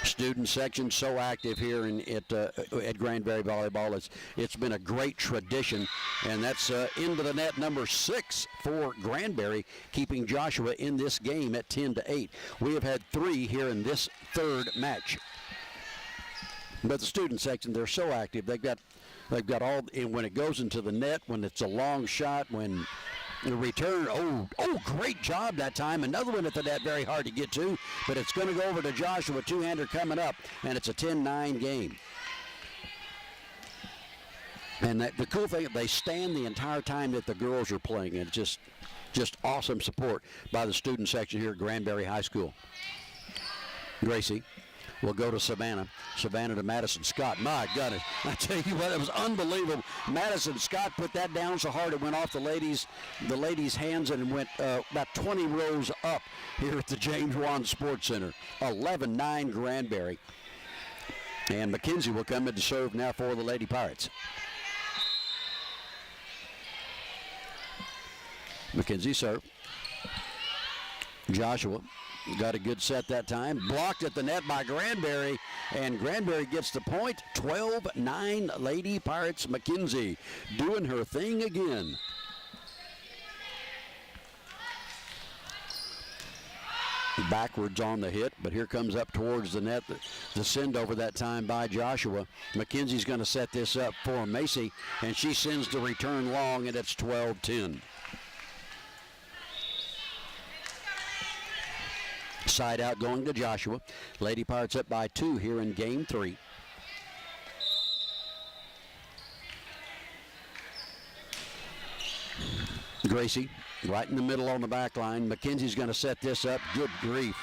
Student section so active here at Granbury Volleyball. It's been a great tradition, and that's into the net number 6 for Granbury, keeping Joshua in this game at 10-8. We have had 3 here in this third match. But the student section, they're so active. They've got all, and when it goes into the net, when it's a long shot, when the return, great job that time. Another one at the net, very hard to get to, but it's going to go over to Joshua, two-hander coming up, and it's a 10-9 game. And the cool thing, they stand the entire time that the girls are playing, and it's just awesome support by the student section here at Granbury High School. Gracie will go to Savannah. Savannah to Madison Scott. My goodness. I tell you what, it was unbelievable. Madison Scott put that down so hard it went off the ladies' hands and went about 20 rows up here at the James Wan Sports Center. 11-9 Granbury. And McKenzie will come in to serve now for the Lady Pirates. McKenzie serve. Joshua got a good set that time. Blocked at the net by Granbury, and Granbury gets the point. 12-9 Lady Pirates. McKenzie doing her thing again. Backwards on the hit, but here comes up towards the net. The send over that time by Joshua. McKenzie's going to set this up for Macy, and she sends the return long, and it's 12-10. Side out going to Joshua. Lady Pirates up by 2 here in game 3. Gracie right in the middle on the back line. McKenzie's going to set this up. Good grief.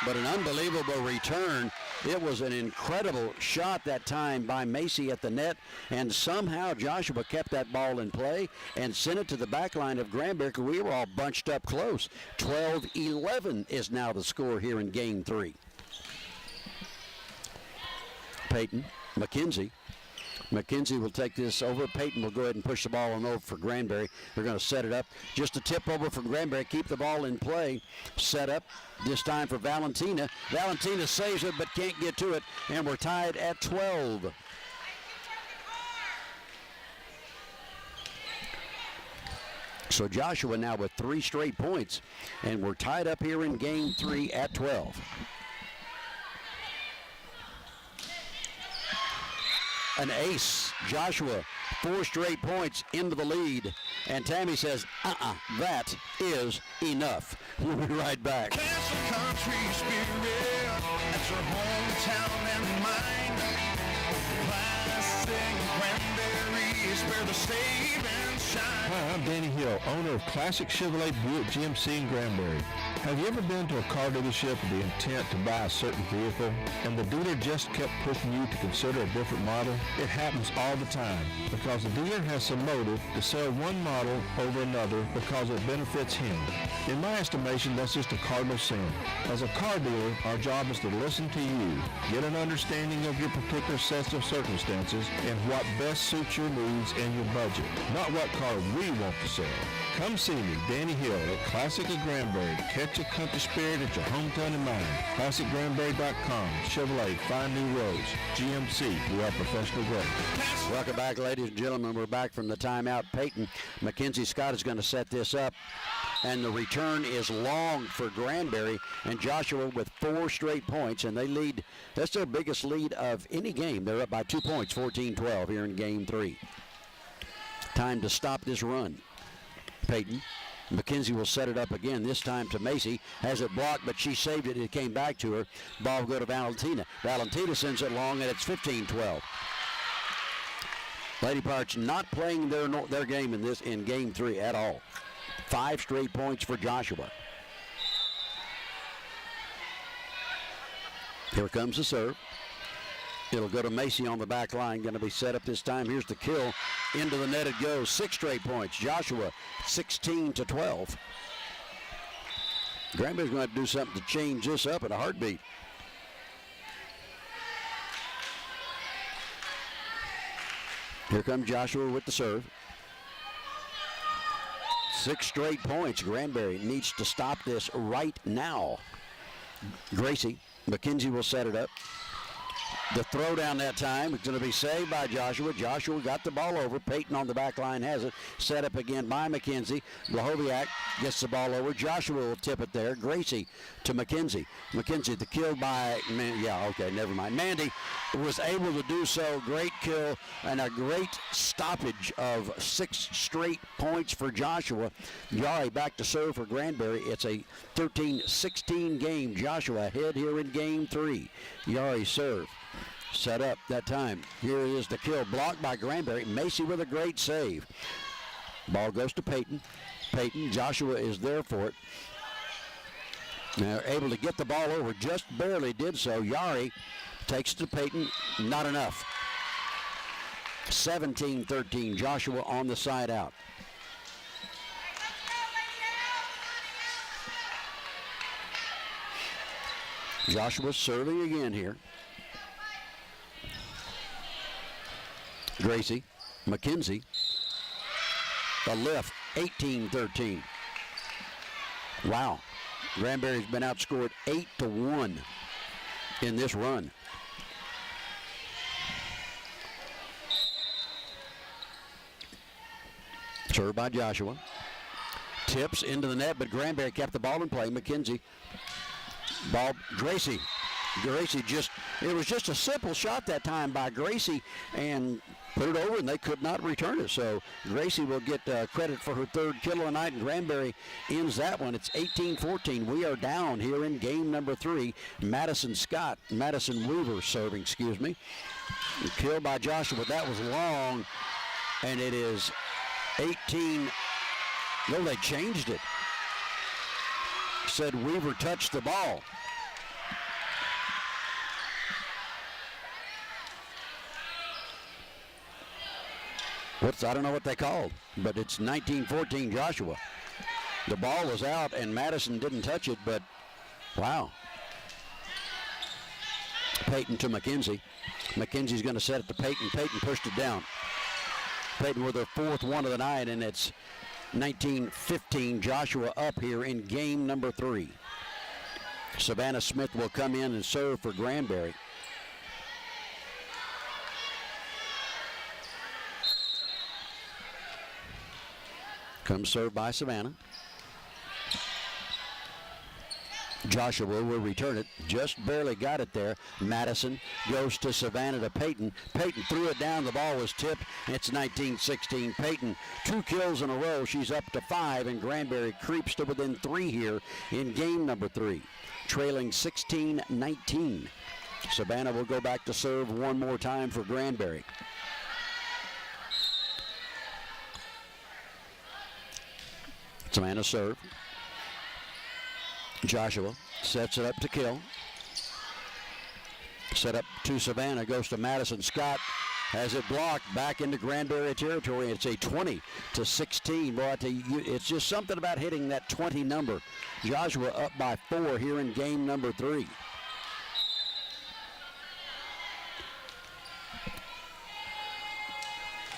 But an unbelievable return. It was an incredible shot that time by Macy at the net, and somehow Joshua kept that ball in play and sent it to the back line of Granbury. We were all bunched up close. 12-11 is now the score here in game 3. Peyton, McKenzie. McKenzie will take this over. Peyton will go ahead and push the ball on over for Granbury. They're going to set it up. Just a tip over for Granbury. Keep the ball in play. Set up this time for Valentina. Valentina saves it but can't get to it, and we're tied at 12. So Joshua now with 3 straight points, and we're tied up here in game 3 at 12. An ace. Joshua, 4 straight points into the lead. And Tammy says, that is enough. We'll be right back. Castle Country Spirit, that's your hometown and mine. Classic Granbury is where the save and shine. Hi, I'm Danny Hill, owner of Classic Chevrolet Buick GMC in Granbury. Have you ever been to a car dealership with the intent to buy a certain vehicle, and the dealer just kept pushing you to consider a different model? It happens all the time because the dealer has some motive to sell one model over another because it benefits him. In my estimation, that's just a cardinal sin. As a car dealer, our job is to listen to you, get an understanding of your particular sets of circumstances and what best suits your needs and your budget, not what car we want to sell. Come see me, Danny Hill, at Classic of Granbury, to catch a country spirit at your hometown and mine. ClassicGranbury.com. Chevrolet, find new roads. GMC, we are professional grade. Welcome back, ladies and gentlemen. We're back from the timeout. Peyton Mackenzie Scott is going to set this up, and the return is long for Granbury, and Joshua with 4 straight points, and they lead. That's their biggest lead of any game. They're up by 2 points, 14-12 here in game 3. Time to stop this run. Peyton. McKenzie will set it up again, this time to Macy. Has it blocked, but she saved it. It came back to her. Ball will go to Valentina. Valentina sends it long, and it's 15-12. Lady Pirates not playing their game in game 3 at all. 5 straight points for Joshua. Here comes the serve. It'll go to Macy on the back line. Going to be set up this time. Here's the kill. Into the net it goes. 6 straight points. Joshua, 16-12. Granbury's going to have to do something to change this up in a heartbeat. Here comes Joshua with the serve. 6 straight points. Granbury needs to stop this right now. Gracie, McKenzie will set it up. The throw down that time is going to be saved by Joshua. Joshua got the ball over. Peyton on the back line has it. Set up again by McKenzie. Blahoviak gets the ball over. Joshua will tip it there. Gracie to McKenzie. McKenzie, the kill by, never mind. Mandy was able to do so. Great kill and a great stoppage of 6 straight points for Joshua. Yari back to serve for Granbury. It's a 13-16 game. Joshua ahead here in game 3. Yari serve. Set up that time. Here is the kill. Blocked by Granbury. Macy with a great save. Ball goes to Peyton. Peyton. Joshua is there for it. They're able to get the ball over. Just barely did so. Yari takes it to Peyton. Not enough. 17-13. Joshua on the side out. Joshua serving again here. Gracie, McKenzie, the lift, 18-13. Wow. Granbury's been outscored 8-1 in this run. Served by Joshua. Tips into the net, but Granbury kept the ball in play. McKenzie. Ball, Gracie. Gracie it was just a simple shot that time by Gracie and put it over, and they could not return it. So Gracie will get credit for her third kill of the night, and Granbury ends that one. It's 18-14. We are down here in game number 3. Madison Weaver serving, Killed by Joshua. That was long, and it is 18. No, they changed it. Said Weaver touched the ball. I don't know what they called, but it's 19-14 Joshua. The ball was out and Madison didn't touch it, but wow. Peyton to McKenzie. McKenzie's going to set it to Peyton. Peyton pushed it down. Peyton with her 4th one of the night, and it's 19-15 Joshua up here in game number 3. Savannah Smith will come in and serve for Granbury. Comes served by Savannah. Joshua will return it. Just barely got it there. Madison goes to Savannah to Peyton. Peyton threw it down. The ball was tipped. It's 19-16. Peyton, 2 kills in a row. She's up to 5, and Granbury creeps to within 3 here in game number 3. Trailing 16-19. Savannah will go back to serve one more time for Granbury. Savannah serve. Joshua sets it up to kill. Set up to Savannah, goes to Madison. Scott has it blocked back into Granbury territory. It's a 20-16. Boy, I tell you, it's just something about hitting that 20 number. Joshua up by 4 here in game number 3.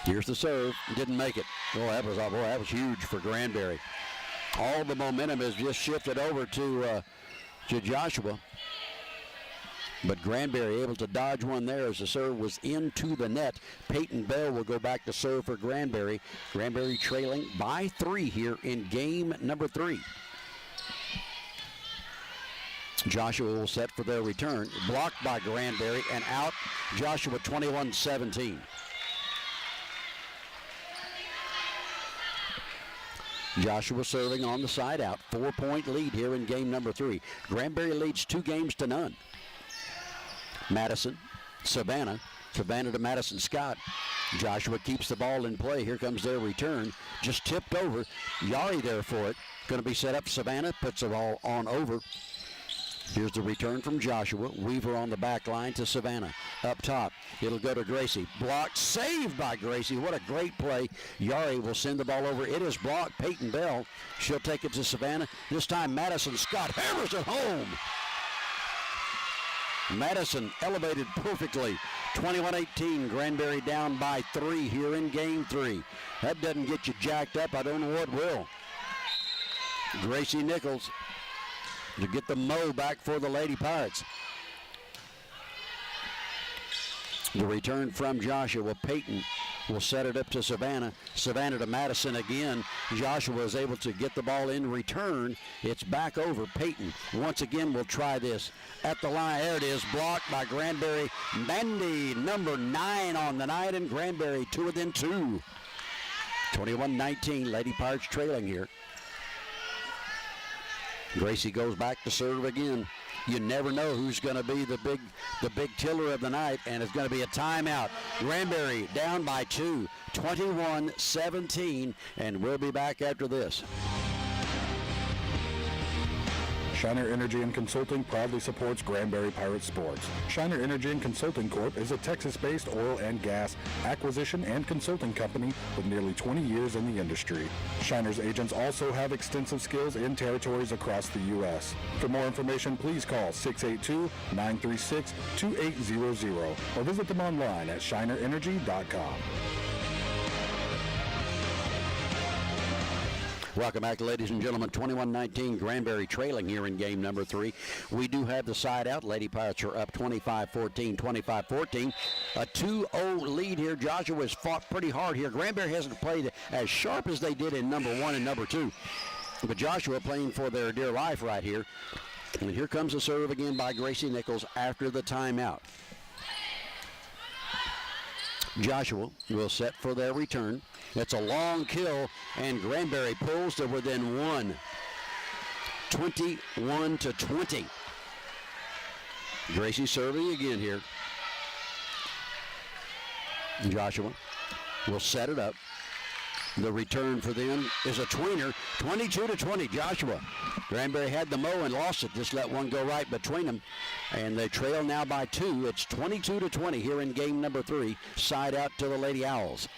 Here's the serve. Didn't make it. That was huge for Granbury. All the momentum has just shifted over to Joshua. But Granbury able to dodge one there as the serve was into the net. Peyton Bell will go back to serve for Granbury. Granbury trailing by 3 here in game number 3. Joshua will set for their return. Blocked by Granbury and out. Joshua 21-17. Joshua serving on the side out. 4-point lead here in game number 3. Granbury leads 2-0. Madison, Savannah to Madison Scott. Joshua keeps the ball in play. Here comes their return. Just tipped over. Yari there for it. Going to be set up. Savannah puts the ball on over. Here's the return from Joshua. Weaver on the back line to Savannah. Up top, it'll go to Gracie. Blocked, saved by Gracie. What a great play. Yari will send the ball over. It is blocked. Peyton Bell, she'll take it to Savannah. This time Madison Scott hammers it home. Madison elevated perfectly. 21-18, Granbury down by 3 here in game 3. That doesn't get you jacked up. I don't know what will. Gracie Nichols to get the mo back for the Lady Pirates. The return from Joshua. Peyton will set it up to Savannah. Savannah to Madison again. Joshua is able to get the ball in return. It's back over. Peyton once again will try this at the line. There it is, blocked by Granbury. Mandy, number 9 on the night, and Granbury 2 within 2. 21-19, Lady Pirates trailing here. Gracie goes back to serve again. You never know who's going to be the big killer of the night, and it's going to be a timeout. Granbury down by 2, 21-17, and we'll be back after this. Shiner Energy and Consulting proudly supports Granbury Pirate Sports. Shiner Energy and Consulting Corp. is a Texas-based oil and gas acquisition and consulting company with nearly 20 years in the industry. Shiner's agents also have extensive skills in territories across the U.S. For more information, please call 682-936-2800 or visit them online at shinerenergy.com. Welcome back, ladies and gentlemen. 21-19, Granbury trailing here in game number 3. We do have the side out. Lady Pirates are up 25-14, 25-14. A 2-0 lead here. Joshua has fought pretty hard here. Granbury hasn't played as sharp as they did in number 1 and number 2. But Joshua playing for their dear life right here. And here comes the serve again by Gracie Nichols after the timeout. Joshua will set for their return. It's a long kill, and Granbury pulls to within 1. 21-20. Gracie serving again here. Joshua will set it up. The return for them is a tweener, 22-20. Joshua. Granbury had the mow and lost it. Just let one go right between them. And they trail now by 2. It's 22-20 here in game number 3. Side out to the Lady Owls.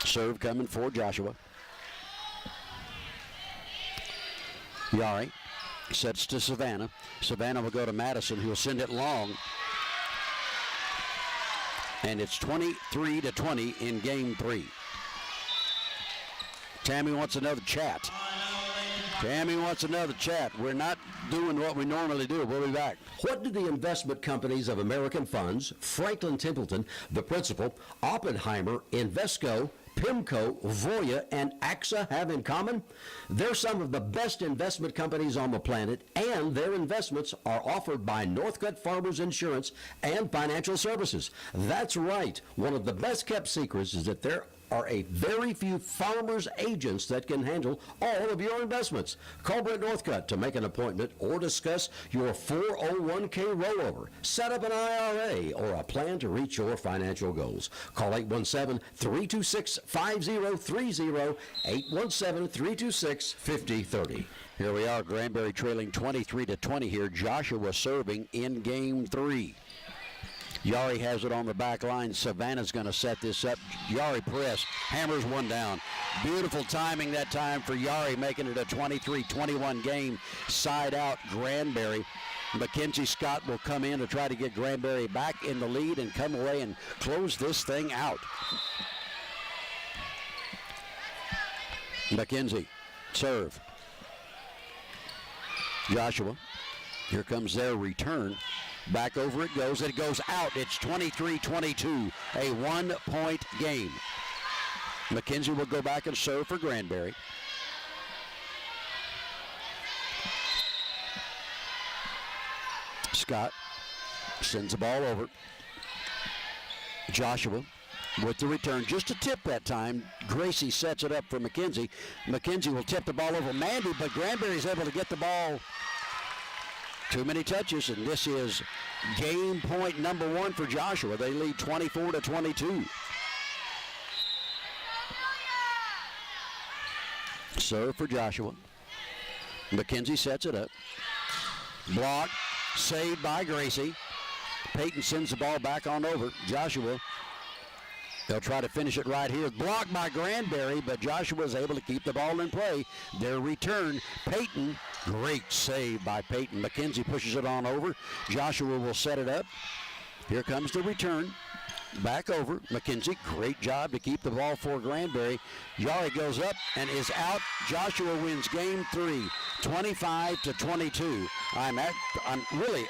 Serve coming for Joshua. Yari sets to Savannah. Savannah will go to Madison, who will send it long. And it's 23-20 in game 3. Tammy wants another chat. Tammy wants another chat. We're not doing what we normally do. We'll be back. What do the investment companies of American Funds, Franklin Templeton, the Principal, Oppenheimer, Invesco, PIMCO, Voya, and AXA have in common? They're some of the best investment companies on the planet, and their investments are offered by Northcutt Farmers Insurance and Financial Services. That's right. One of the best kept secrets is that there are a very few farmers agents that can handle all of your investments. Call Brent Northcutt to make an appointment or discuss your 401k rollover. Set up an IRA or a plan to reach your financial goals. Call 817-326-5030, 817-326-5030. Here we are, Granbury trailing 23-20 here. Joshua serving in game 3. Yari has it on the back line. Savannah's going to set this up. Yari press, hammers one down. Beautiful timing that time for Yari, making it a 23-21 game. Side out, Granbury. Mackenzie Scott will come in to try to get Granbury back in the lead and come away and close this thing out. Mackenzie, serve. Joshua, here comes their return. Back over it goes, and it goes out. It's 23-22, a 1-point game. Mackenzie will go back and serve for Granbury. Scott sends the ball over. Joshua with the return. Just a tip that time. Gracie sets it up for Mackenzie. Mackenzie will tip the ball over Mandy, but Granbury's able to get the ball. Too many touches, and this is game point number 1 for Joshua. They lead 24-22. Serve for Joshua. Mackenzie sets it up. Block, saved by Gracie. Peyton sends the ball back on over. Joshua, they'll try to finish it right here. Blocked by Granbury, but Joshua is able to keep the ball in play. Their return, Peyton. Great save by Peyton. Mackenzie pushes it on over. Joshua will set it up. Here comes the return. Back over. Mackenzie, great job to keep the ball for Granbury. Yari goes up and is out. Joshua wins game 3, 25-22. I'm really,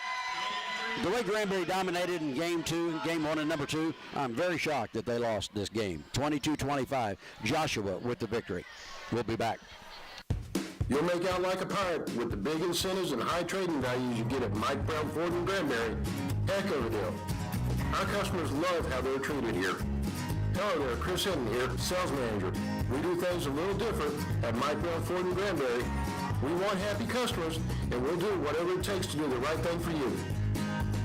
the way Granbury dominated in game 2, game 1 and number 2, I'm very shocked that they lost this game. 22-25. Joshua with the victory. We'll be back. You'll make out like a pirate with the big incentives and high trading values you get at Mike Brown Ford in Granbury. Heck of a deal. Our customers love how they're treated here. Hello there, Chris Hinton here, sales manager. We do things a little different at Mike Brown Ford in Granbury. We want happy customers, and we'll do whatever it takes to do the right thing for you.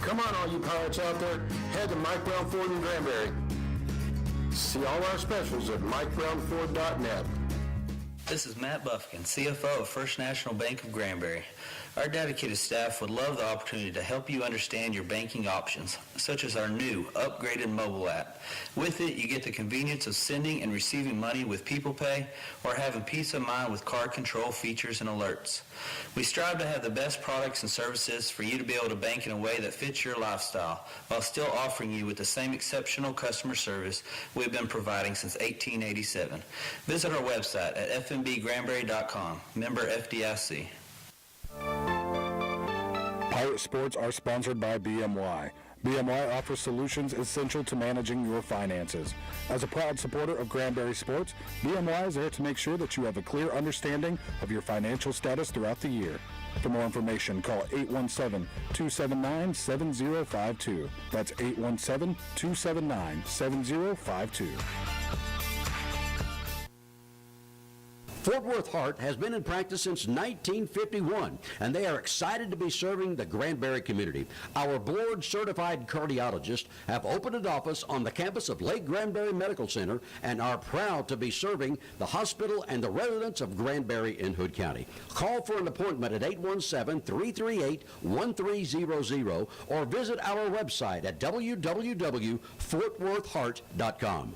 Come on, all you pirates out there, head to Mike Brown Ford in Granbury. See all our specials at MikeBrownFord.net. This is Matt Buffkin, CFO of First National Bank of Granbury. Our dedicated staff would love the opportunity to help you understand your banking options, such as our new upgraded mobile app. With it, you get the convenience of sending and receiving money with People Pay or having peace of mind with card control features and alerts. We strive to have the best products and services for you to be able to bank in a way that fits your lifestyle while still offering you with the same exceptional customer service we've been providing since 1887. Visit our website at fnbgranbury.com. Member FDIC. Pirate Sports are sponsored by BMY. BMY offers solutions essential to managing your finances. As a proud supporter of Granbury Sports, BMY is there to make sure that you have a clear understanding of your financial status throughout the year. For more information, call 817-279-7052. That's 817-279-7052. Fort Worth Heart has been in practice since 1951, and they are excited to be serving the Granbury community. Our board-certified cardiologists have opened an office on the campus of Lake Granbury Medical Center and are proud to be serving the hospital and the residents of Granbury in Hood County. Call for an appointment at 817-338-1300 or visit our website at www.fortworthheart.com.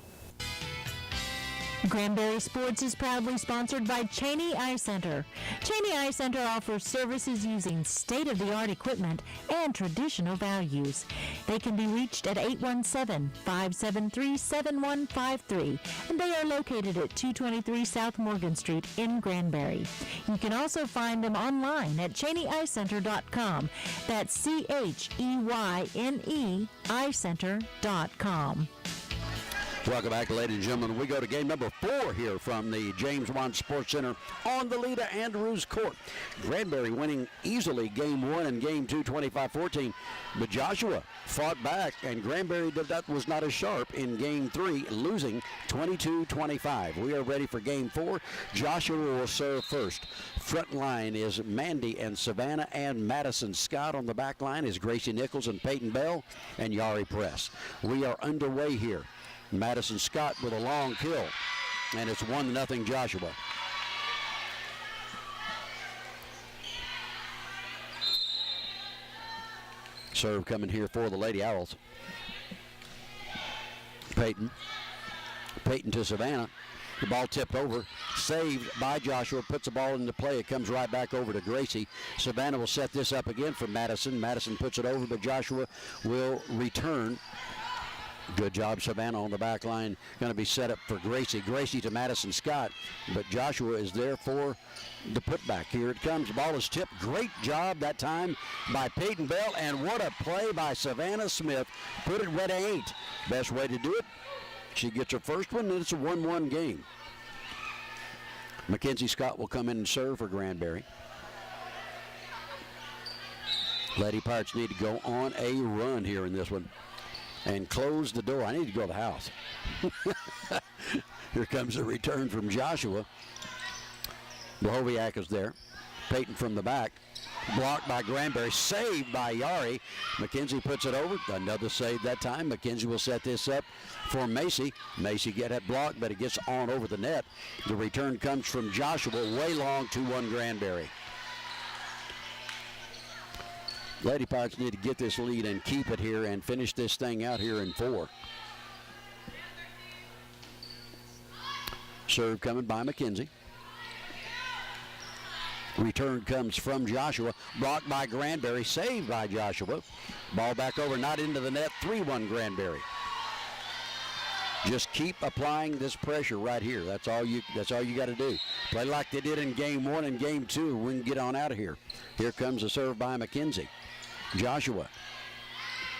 Granbury Sports is proudly sponsored by Cheney Eye Center. Cheney Eye Center offers services using state-of-the-art equipment and traditional values. They can be reached at 817-573-7153, and they are located at 223 South Morgan Street in Granbury. You can also find them online at CheneyEyeCenter.com. That's CHEYNE eyecenter.com. Welcome back, ladies and gentlemen. We go to game number 4 here from the James Wan Sports Center on the Lita Andrews Court. Granbury winning easily game 1 and game 2, 25-14. But Joshua fought back, and Granbury that was not as sharp in game 3, losing 22-25. We are ready for game 4. Joshua will serve first. Front line is Mandy and Savannah and Madison Scott. On the back line is Gracie Nichols and Peyton Bell and Yari Press. We are underway here. Madison Scott with a long kill, and it's 1-0 Joshua. Serve coming here for the Lady Owls. Peyton to Savannah. The ball tipped over, saved by Joshua, puts the ball into play. It comes right back over to Gracie. Savannah will set this up again for Madison. Madison puts it over, but Joshua will return. Good job, Savannah, on the back line. Going to be set up for Gracie. Gracie to Madison Scott, but Joshua is there for the putback. Here it comes. The ball is tipped. Great job that time by Peyton Bell, and what a play by Savannah Smith. Put it where they ain't. Best way to do it. She gets her first one, and it's a 1-1 game. Mackenzie Scott will come in and serve for Granbury. Lady Pirates need to go on a run here in this one and close the door. I need to go to the house. Here comes a return from Joshua. Blahoviak is there. Peyton from the back. Blocked by Granbury. Saved by Yari. McKenzie puts it over. Another save that time. McKenzie will set this up for Macy. Macy get it blocked, but it gets on over the net. The return comes from Joshua. Way long, 2-1 Granbury. Lady Pirates need to get this lead and keep it here and finish this thing out here in 4. Serve coming by McKenzie. Return comes from Joshua. Blocked by Granbury. Saved by Joshua. Ball back over, not into the net. 3-1 Granbury. Just keep applying this pressure right here. That's all you got to do. Play like they did in game 1 and game 2. We can get on out of here. Here comes a serve by McKenzie. Joshua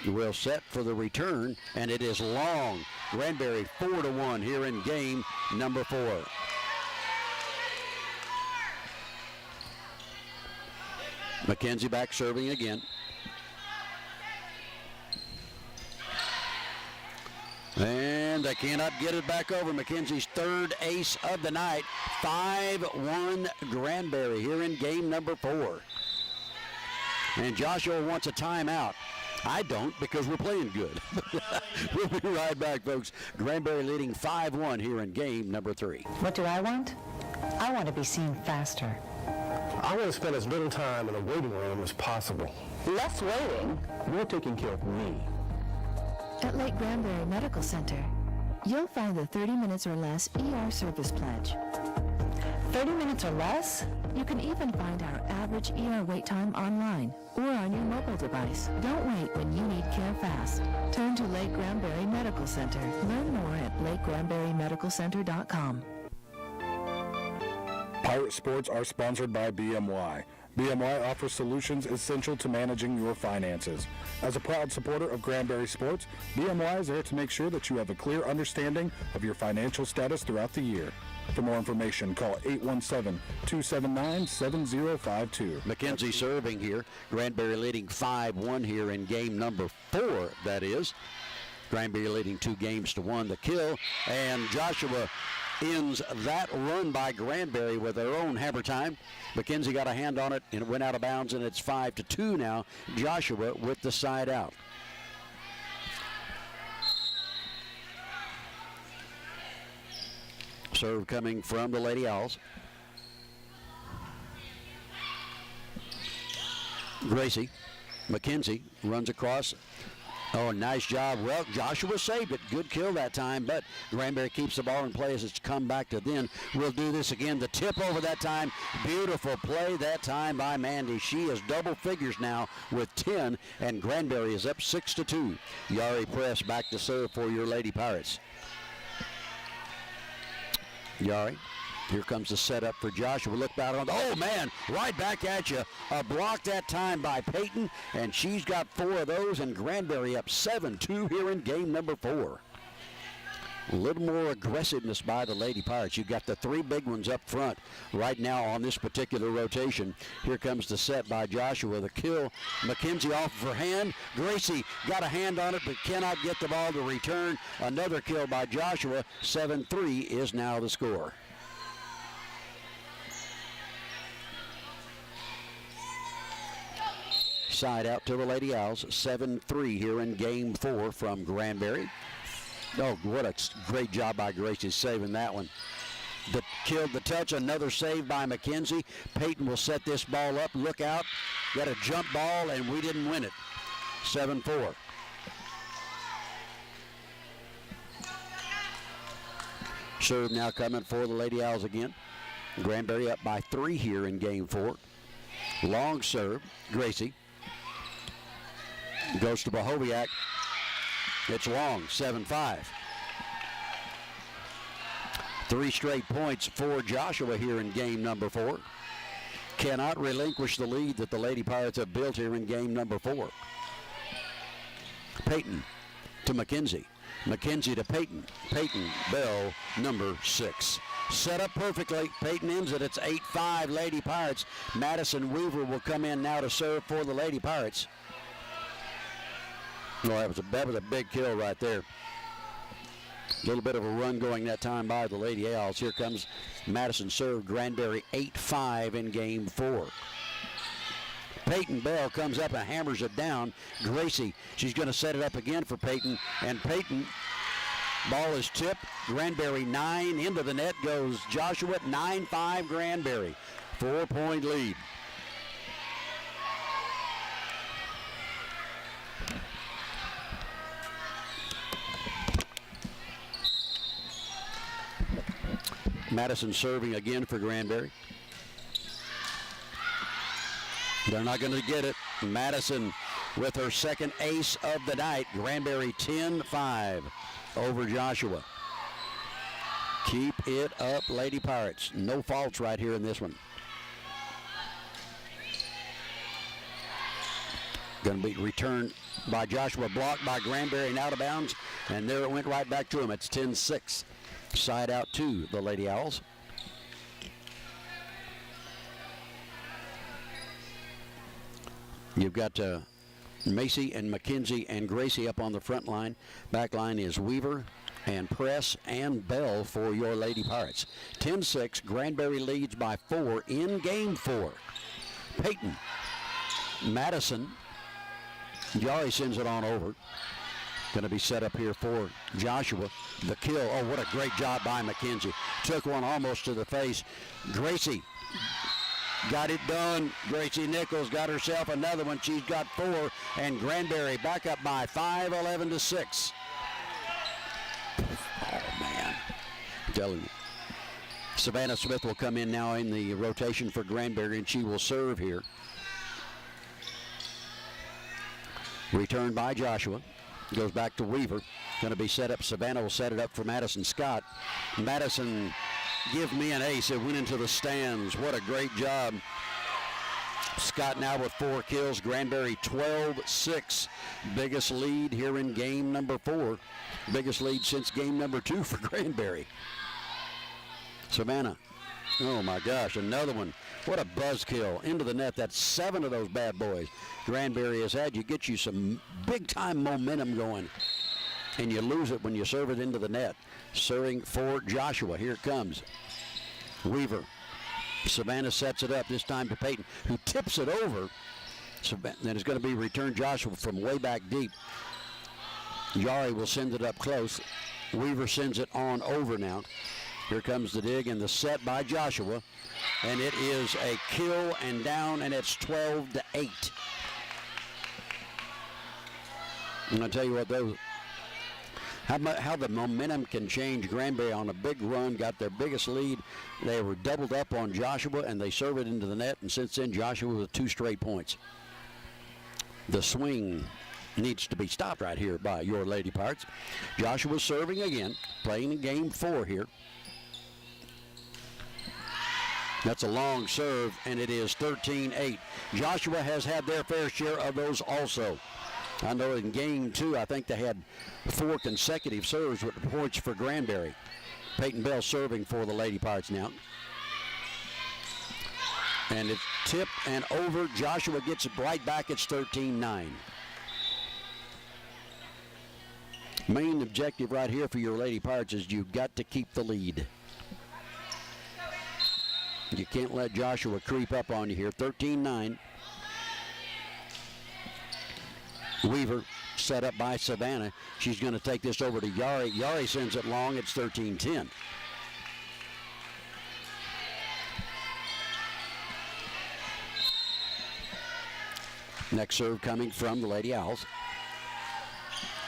will set for the return, and it is long. Granbury 4-1 here in game number 4. McKenzie back serving again. And they cannot get it back over. McKenzie's third ace of the night. 5-1 Granbury here in game number 4. And Joshua wants a timeout. I don't, because we're playing good. We'll be right back, folks. Granbury leading 5-1 here in game number 3. What do I want? I want to be seen faster. I want to spend as little time in a waiting room as possible. Less waiting. You're taking care of me. At Lake Granbury Medical Center, you'll find the 30 minutes or less ER service pledge. 30 minutes or less? You can even find our average ER wait time online or on your mobile device. Don't wait when you need care fast. Turn to Lake Granbury Medical Center. Learn more at lakegranburymedicalcenter.com. Pirate Sports are sponsored by BMY. BMY offers solutions essential to managing your finances. As a proud supporter of Granbury Sports, BMY is there to make sure that you have a clear understanding of your financial status throughout the year. For more information, call 817-279-7052. McKenzie serving here. Granbury leading 5-1 here in game number 4, that is. Granbury leading 2-1 the kill. And Joshua ends that run by Granbury with their own hammer time. McKenzie got a hand on it and it went out of bounds, and it's 5-2 now. Joshua with the side out. Serve coming from the Lady Owls. Gracie McKenzie runs across. Oh, nice job. Well, Joshua saved it. Good kill that time, but Granbury keeps the ball in play as it's come back to them. We'll do this again. The tip over that time. Beautiful play that time by Mandy. She is double figures now with 10, and Granbury is up 6-2. Yari Press back to serve for your Lady Pirates. Yari, here comes the setup for Joshua. Look back on. Oh, man, right back at you. A block that time by Peyton, and she's got 4 of those, and Granbury up 7-2 here in game number 4. A little more aggressiveness by the Lady Pirates. You've got the 3 big ones up front right now on this particular rotation. Here comes the set by Joshua. The kill, McKenzie off of her hand. Gracie got a hand on it but cannot get the ball to return. Another kill by Joshua. 7-3 is now the score. Side out to the Lady Owls. 7-3 here in game 4 from Granbury. Oh, what a great job by Gracie saving that one. Killed the touch. Another save by McKenzie. Peyton will set this ball up. Look out. Got a jump ball, and we didn't win it. 7-4. Serve now coming for the Lady Owls again. Granbury up by 3 here in game 4. Long serve. Gracie. Goes to Bohoviak. It's long, 7-5. 3 straight points for Joshua here in game number 4. Cannot relinquish the lead that the Lady Pirates have built here in game number 4. Peyton to McKenzie. McKenzie to Peyton. Peyton, Bell, number 6. Set up perfectly. Peyton ends it. It's 8-5 Lady Pirates. Madison Weaver will come in now to serve for the Lady Pirates. Well, that was a big kill right there. A little bit of a run going that time by the Lady Owls. Here comes Madison serve. Granbury 8-5 in game 4. Peyton Bell comes up and hammers it down. Gracie, she's going to set it up again for Peyton. And Peyton, ball is tipped. Granbury 9. Into the net goes Joshua. 9-5 Granbury. 4-point lead. Madison serving again for Granbury. They're not going to get it. Madison with her second ace of the night. Granbury 10-5 over Joshua. Keep it up, Lady Pirates. No faults right here in this one. Going to be returned by Joshua, blocked by Granbury and out of bounds. And there it went right back to him. It's 10-6. Side out to the Lady Owls. You've got Macy and McKenzie and Gracie up on the front line. Back line is Weaver and Press and Bell for your Lady Pirates. 10-6. Granbury leads by 4 in game 4. Peyton. Madison. Yari sends it on over. Going to be set up here for Joshua. The kill. Oh, what a great job by McKenzie. Took one almost to the face. Gracie got it done. Gracie Nichols got herself another one. She's got 4. And Granbury back up by 5, 11-6. Oh, man. I'm telling you. Savannah Smith will come in now in the rotation for Granbury, and she will serve here. Return by Joshua. Goes back to Weaver. Going to be set up. Savannah will set it up for Madison Scott. Madison, give me an ace. It went into the stands. What a great job. Scott now with 4 kills. Granbury 12-6. Biggest lead here in game number 4. Biggest lead since game number 2 for Granbury. Savannah. Oh, my gosh. Another one. What a buzzkill. Into the net. That's 7 of those bad boys Granbury has had. You get you some big-time momentum going, and you lose it when you serve it into the net. Serving for Joshua. Here it comes. Weaver. Savannah sets it up, this time to Peyton, who tips it over. Then it's going to be returned Joshua from way back deep. Yari will send it up close. Weaver sends it on over now. Here comes the dig and the set by Joshua. And it is a kill and down, and it's 12-8. I'm going to tell you what, those, how the momentum can change. Granbury on a big run, got their biggest lead. They were doubled up on Joshua, and they serve it into the net, and since then, Joshua with 2 straight points. The swing needs to be stopped right here by your Lady Pirates. Joshua serving again, playing in game 4 here. That's a long serve, and it is 13-8. Joshua has had their fair share of those also. I know in game 2, I think they had 4 consecutive serves with points for Granbury. Peyton Bell serving for the Lady Pirates now. And it's tipped and over. Joshua gets it right back. It's 13-9. Main objective right here for your Lady Pirates is you've got to keep the lead. You can't let Joshua creep up on you here. 13-9. Weaver set up by Savannah. She's going to take this over to Yari. Yari sends it long. It's 13-10. Next serve coming from the Lady Owls.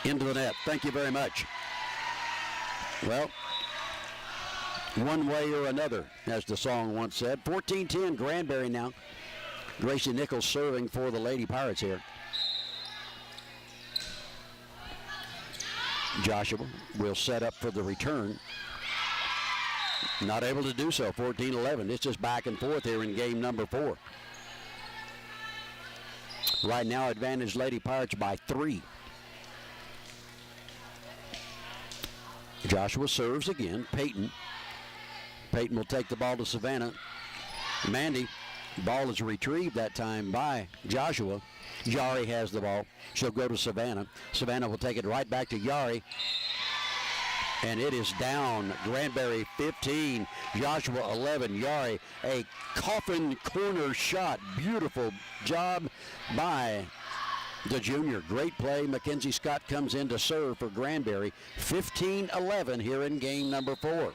Into the net. Thank you very much. Well, one way or another, as the song once said. 14-10, Granbury now. Gracie Nichols serving for the Lady Pirates here. Joshua will set up for the return. Not able to do so. 14-11. It's just back and forth here in game number 4. Right now, advantage Lady Pirates by 3. Joshua serves again. Peyton will take the ball to Savannah. Mandy, ball is retrieved that time by Joshua. Yari has the ball. She'll go to Savannah. Savannah will take it right back to Yari. And it is down. Granbury 15, Joshua 11. Yari, a coffin corner shot. Beautiful job by the junior. Great play. Mackenzie Scott comes in to serve for Granbury. 15-11 here in game number 4.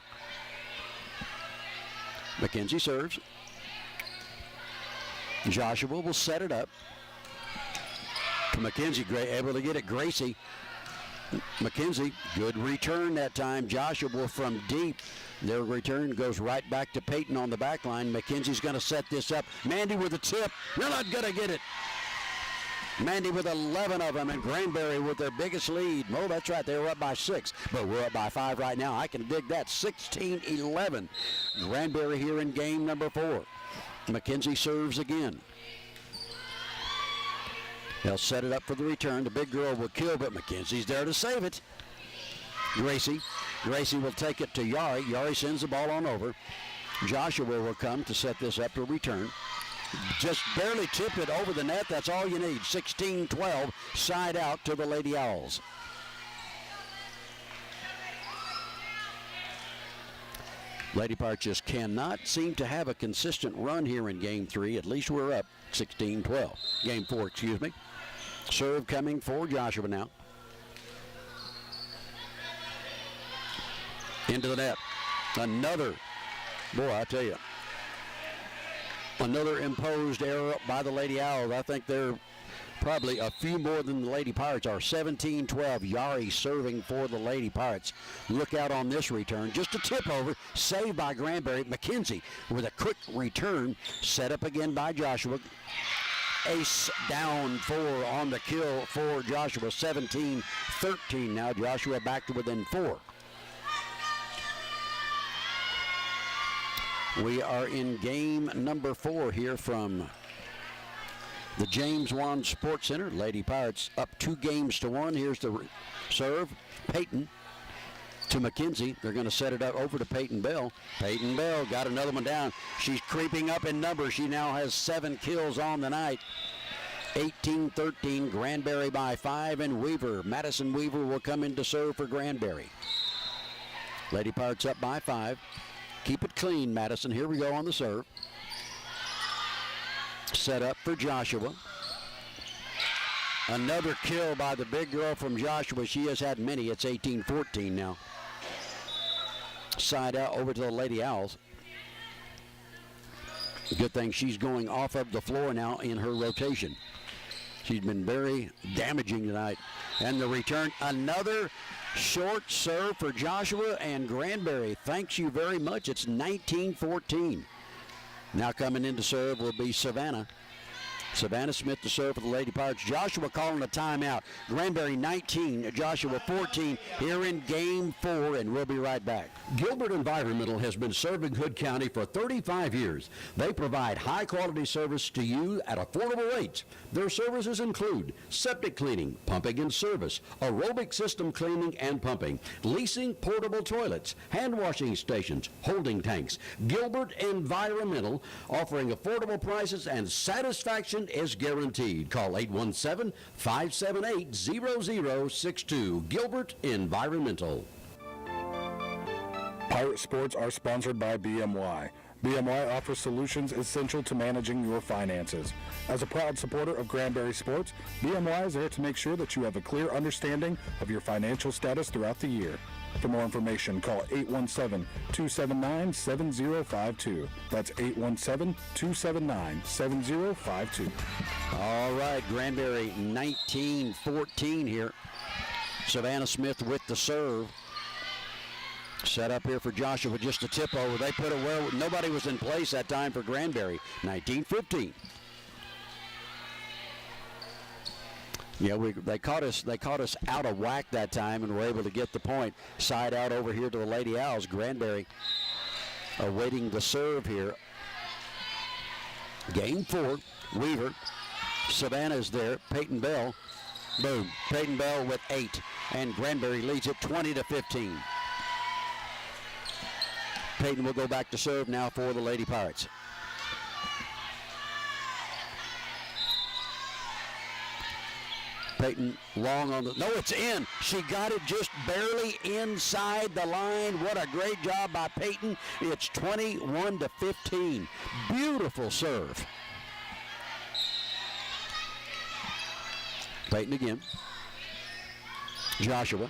Mackenzie serves. Joshua will set it up. Mackenzie able to get it. Gracie. Mackenzie, good return that time. Joshua from deep. Their return goes right back to Peyton on the back line. Mackenzie's going to set this up. Mandy with a tip. You're not going to get it. Mandy with 11 of them, and Granbury with their biggest lead. Oh, that's right. They were up by 6, but we're up by 5 right now. I can dig that. 16-11. Granbury here in game number 4. Mackenzie serves again. They'll set it up for the return. The big girl will kill, but Mackenzie's there to save it. Gracie will take it to Yari. Yari sends the ball on over. Joshua will come to set this up to return. Just barely tip it over the net. That's all you need. 16-12, side out to the Lady Owls. Lady Pirates just cannot seem to have a consistent run here in game 3. At least we're up 16-12. Game 4, excuse me. Serve coming for Joshua now. Into the net. Another, boy, I tell you, another imposed error by the Lady Owls. I think they're probably a few more than the Lady Pirates are. 17-12, Yari serving for the Lady Pirates. Look out on this return. Just a tip over, saved by Granbury. McKenzie with a quick return, set up again by Joshua. Ace down 4 on the kill for Joshua. 17-13 now. Joshua back to within 4. We are in game number 4 here from the James Wan Sports Center. Lady Pirates up 2-1. Here's the serve. Peyton to McKenzie. They're going to set it up over to Peyton Bell. Peyton Bell got another one down. She's creeping up in numbers. She now has 7 kills on the night. 18-13, Granbury by 5, and Weaver. Madison Weaver will come in to serve for Granbury. Lady Pirates up by 5. Keep it clean, Madison. Here we go on the serve. Set up for Joshua. Another kill by the big girl from Joshua. She has had many. It's 18-14 now. Side out over to the Lady Owls. Good thing she's going off of the floor now in her rotation. She's been very damaging tonight. And the return, another short serve for Joshua, and Granbury thanks you very much. It's 19-14. Now coming in to serve will be Savannah. Savannah Smith to serve for the Lady Pirates. Joshua calling a timeout. Granbury 19, Joshua 14 here in game 4, and we'll be right back. Gilbert Environmental has been serving Hood County for 35 years. They provide high-quality service to you at affordable rates. Their services include septic cleaning, pumping and service, aerobic system cleaning and pumping, leasing portable toilets, hand washing stations, holding tanks. Gilbert Environmental, offering affordable prices and satisfaction is guaranteed. Call 817-578-0062. Gilbert Environmental. Pirate Sports are sponsored by BMY. BMY offers solutions essential to managing your finances. As a proud supporter of Granbury Sports, BMY is there to make sure that you have a clear understanding of your financial status throughout the year. For more information, call 817-279-7052. That's 817-279-7052. All right, Granbury 19-14 here. Savannah Smith with the serve. Set up here for Joshua, just a tip over. They put it where nobody was in place that time for Granbury. 19-15. Yeah, they caught us out of whack that time and were able to get the point. Side out over here to the Lady Owls. Granbury awaiting the serve here. Game 4. Weaver. Savannah's there. Peyton Bell. Boom. Peyton Bell with 8. And Granbury leads it 20-15. Peyton will go back to serve now for the Lady Pirates. Peyton long on the, no, it's in. She got it just barely inside the line. What a great job by Peyton. It's 21-15. Beautiful serve. Peyton again. Joshua.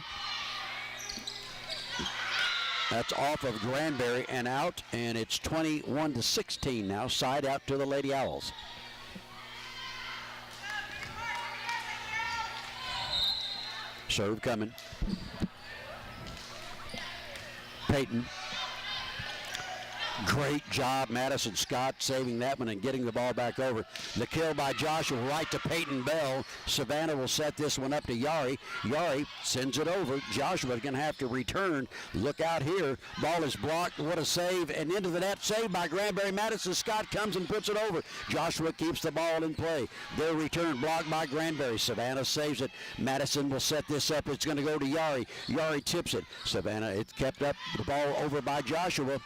That's off of Granbury and out, and it's 21-16 now. Side out to the Lady Owls. Serve coming. Peyton. Great job, Madison Scott, saving that one and getting the ball back over. The kill by Joshua right to Peyton Bell. Savannah will set this one up to Yari. Yari sends it over. Joshua's going to have to return. Look out here. Ball is blocked. What a save. And into the net. Saved by Granbury. Madison Scott comes and puts it over. Joshua keeps the ball in play. Their return blocked by Granbury. Savannah saves it. Madison will set this up. It's going to go to Yari. Yari tips it. Savannah, it kept up the ball over by Joshua.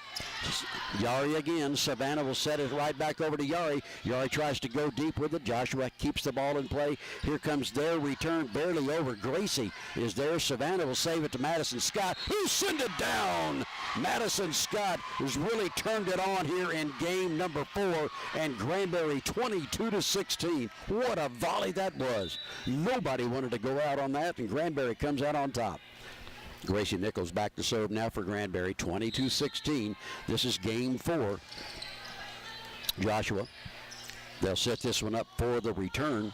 Yari again. Savannah will set it right back over to Yari. Yari tries to go deep with it. Joshua keeps the ball in play. Here comes their return, barely over. Gracie is there. Savannah will save it to Madison Scott, who send it down. Madison Scott has really turned it on here in game number 4, and Granbury 22-16. What a volley that was. Nobody wanted to go out on that, and Granbury comes out on top. Gracie Nichols back to serve now for Granbury, 22-16. This is game 4. Joshua, they'll set this one up for the return.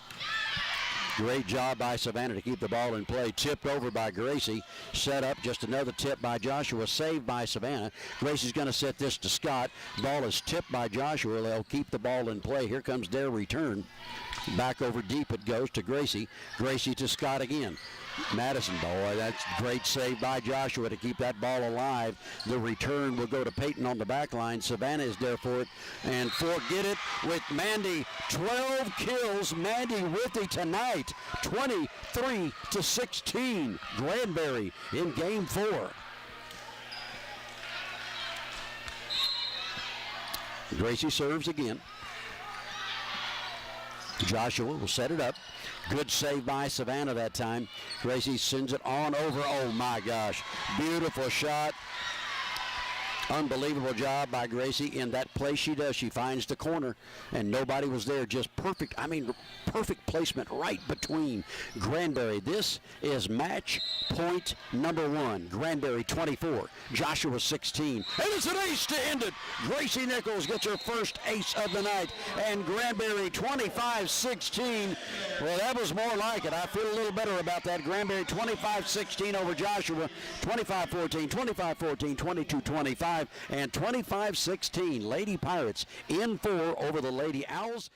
Great job by Savannah to keep the ball in play. Tipped over by Gracie. Set up, just another tip by Joshua. Saved by Savannah. Gracie's going to set this to Scott. Ball is tipped by Joshua. They'll keep the ball in play. Here comes their return. Back over deep it goes to Gracie. Gracie to Scott again. Madison, boy, that's great save by Joshua to keep that ball alive. The return will go to Peyton on the back line. Savannah is there for it. And forget it with Mandy. 12 kills. Mandy with it tonight. 23-16. Granbury in game 4. Gracie serves again. Joshua will set it up. Good save by Savannah that time. Gracie sends it on over. Oh, my gosh. Beautiful shot. Unbelievable job by Gracie in that play she does. She finds the corner, and nobody was there. Just perfect, perfect placement right between Granbury. This is match point number 1. Granbury 24, Joshua 16. And it's an ace to end it. Gracie Nichols gets her first ace of the night, and Granbury 25-16. Well, that was more like it. I feel a little better about that. Granbury 25-16 over Joshua, 25-14, 25-14, 22-25. And 25-16, Lady Pirates in 4 over the Lady Owls.